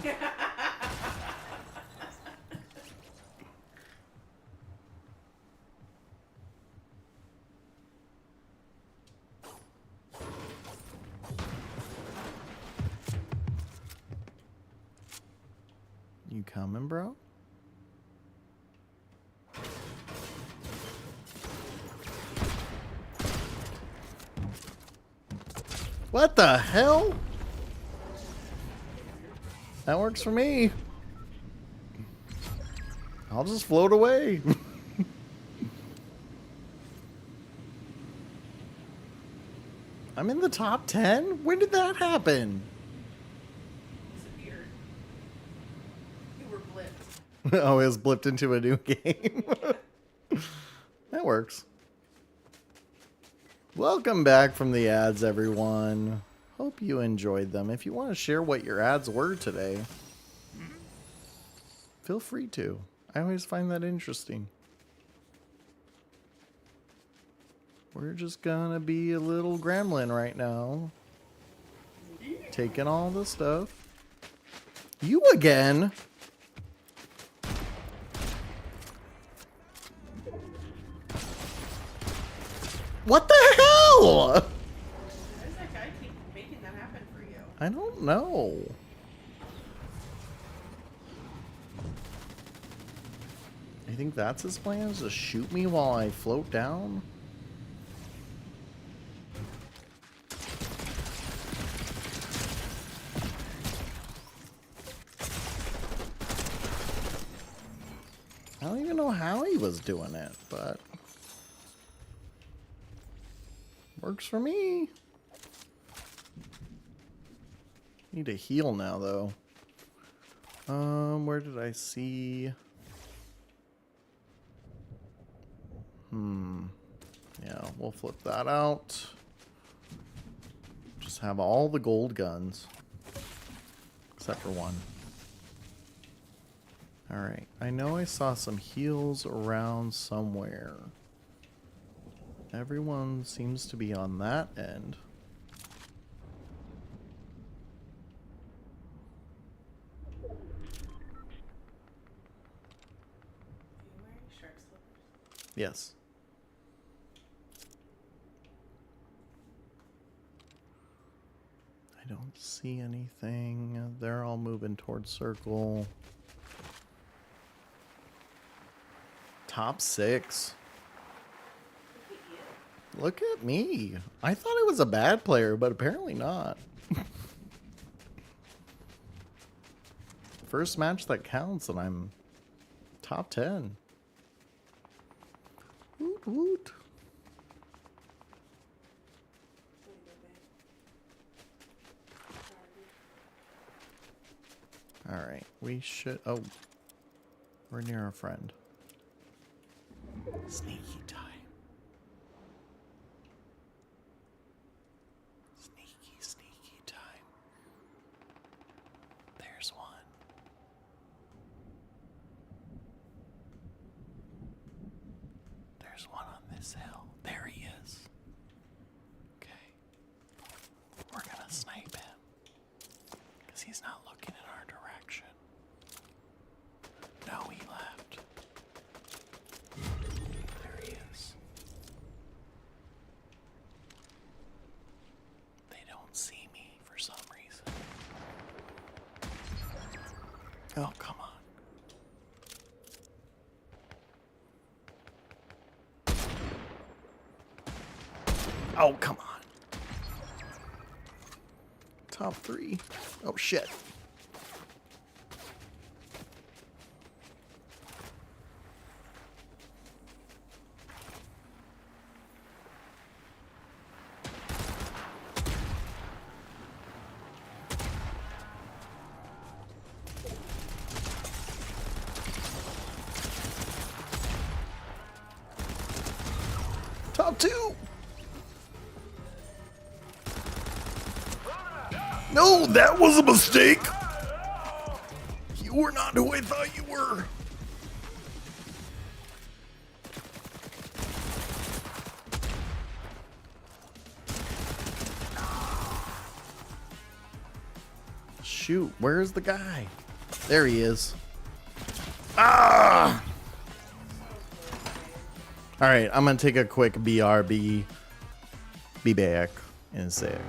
You coming, bro? What the hell? That works for me. I'll just float away. I'm in the top 10? When did that happen? Disappeared. You were blipped. Oh, it was blipped into a new game. That works. Welcome back from the ads, everyone. Hope you enjoyed them. If you want to share what your ads were today, feel free to. I always find that interesting. We're just gonna be a little gremlin right now. Taking all the stuff. You again? What the hell? Why does that guy keep making that happen for you? I don't know. You think that's his plan? Is to shoot me while I float down? I don't even know how he was doing it, but works for me. Need to heal now, though. Where did I see? Yeah, we'll flip that out. Just have all the gold guns. Except for one. Alright, I know I saw some heals around somewhere. Everyone seems to be on that end. Are you wearing shark slippers? Yes. I don't see anything. They're all moving towards circle. Top 6. Look at me. I thought I was a bad player, but apparently not. First match that counts, and I'm top 10. Woot woot. Alright, we should... Oh. We're near a friend. Sneaky time. Sneaky, sneaky time. There's one. There's one on this hill. There he is. Okay. We're gonna snipe him. Because he's not looking in our direction. No, he left. There he is. They don't see me for some reason. Oh, come on. Oh, come on. Top 3. Oh, shit. Top 2. No, that was a mistake. You were not who I thought you were. Shoot, where's the guy? There he is. Ah! All right, I'm gonna take a quick BRB. Be back in a sec.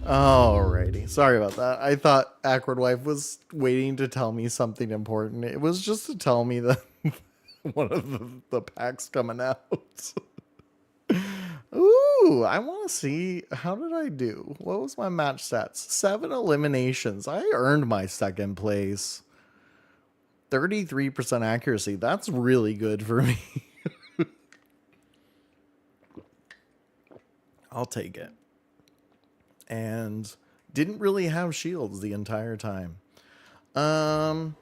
Alrighty, sorry about that. I thought Awkward Wife was waiting to tell me something important. It was just to tell me that one of the packs coming out. Ooh, I want to see, how did I do? What was my match stats? 7 eliminations. I earned my second place. 33% accuracy. That's really good for me. I'll take it. And didn't really have shields the entire time. I'm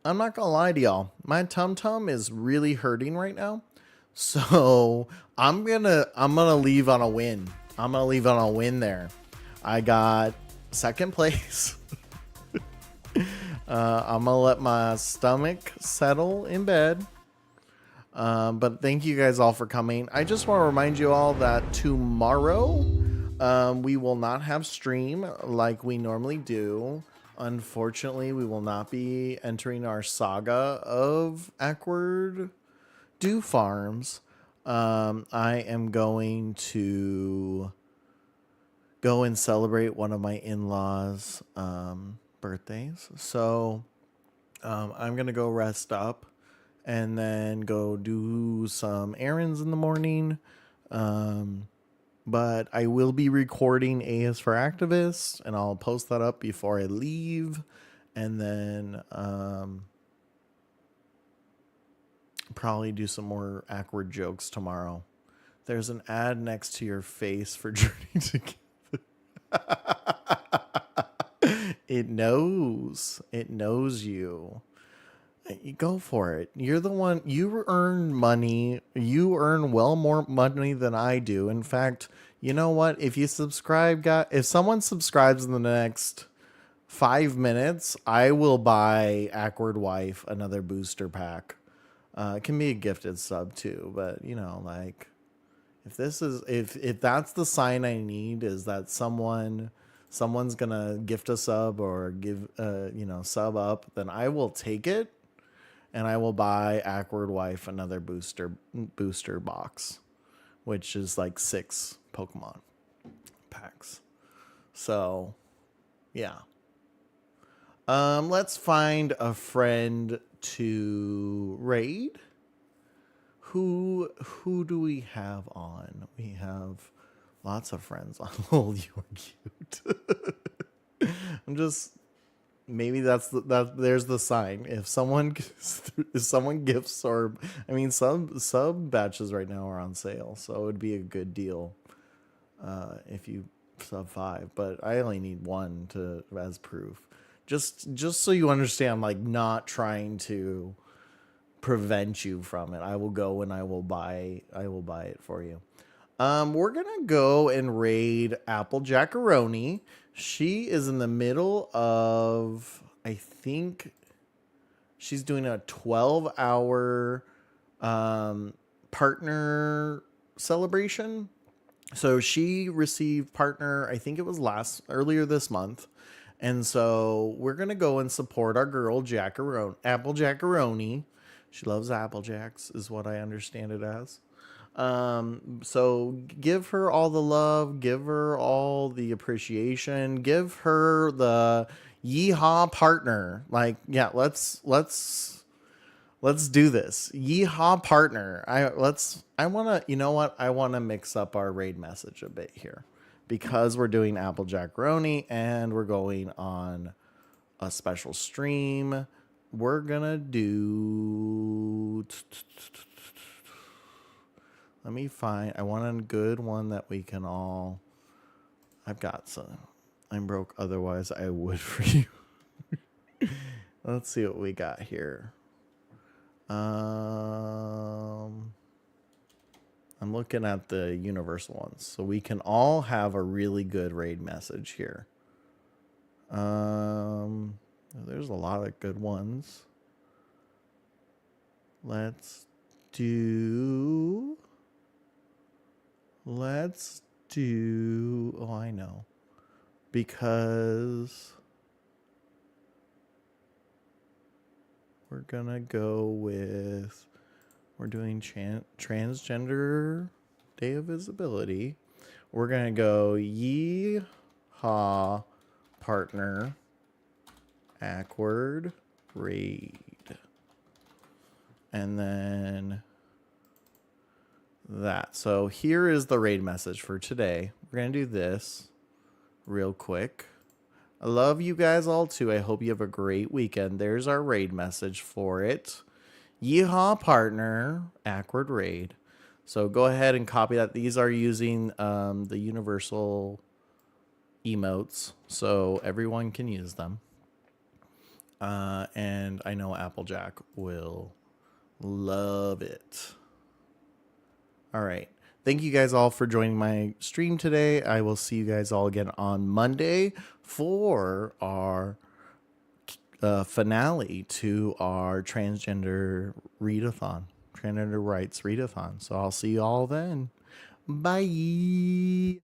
not gonna lie to y'all. My tum-tum is really hurting right now. So I'm gonna leave on a win. I'm gonna leave on a win there. I got second place. I'm gonna let my stomach settle in bed. But thank you guys all for coming. I just want to remind you all that tomorrow we will not have stream like we normally do. Unfortunately, we will not be entering our saga of Awkward Do Farms. I am going to go and celebrate one of my in-laws' birthdays. So I'm going to go rest up and then go do some errands in the morning. But I will be recording A is for Activists, and I'll post that up before I leave. And then probably do some more awkward jokes tomorrow. There's an ad next to your face for Journey Together. It knows. It knows you. You go for it. You're the one. You earn money. You earn well more money than I do. In fact, you know what? If you subscribe, if someone subscribes in the next 5 minutes, I will buy Awkward Wife another booster pack. It can be a gifted sub too, but you know, like if that's the sign I need is that someone's gonna gift a sub or give sub up, then I will take it. And I will buy Awkward Wife another booster box, which is like 6 Pokemon packs. So, yeah. Let's find a friend to raid. Who do we have on? We have lots of friends on. Oh, you are cute. I'm just. Maybe there's the sign. If someone gifts, or I mean, some sub batches right now are on sale, so it would be a good deal if you sub 5. But I only need 1 as proof. Just so you understand, I'm like not trying to prevent you from it. I will go and I will buy it for you. We're gonna go and raid Apple Jackaroni. She is in the middle of, I think she's doing a 12-hour partner celebration. So she received partner, I think it was earlier this month. And so we're going to go and support our girl Apple Jackaroni. She loves Apple Jacks is what I understand it as. So give her all the love, give her all the appreciation, give her the yeehaw partner. Like, yeah, let's do this. Yeehaw partner. I want to mix up our raid message a bit here because we're doing Apple Jackaroni and we're going on a special stream. We're gonna do. Let me find. I want a good one that we can all. I've got some. I'm broke. Otherwise, I would for you. Let's see what we got here. I'm looking at the universal ones, so we can all have a really good raid message here. There's a lot of good ones. Let's do. Oh, I know. Because we're gonna go with. We're doing Transgender Day of Visibility. We're gonna go Yeehaw Partner Awkward Raid. And then that. So here is the raid message for today. We're going to do this real quick. I love you guys all too. I hope you have a great weekend. There's our raid message for it. Yeehaw Partner Awkward Raid. So go ahead and copy that. These are using the universal emotes, so everyone can use them. And I know Applejack will love it. All right. Thank you guys all for joining my stream today. I will see you guys all again on Monday for our finale to our transgender readathon, transgender rights readathon. So I'll see you all then. Bye.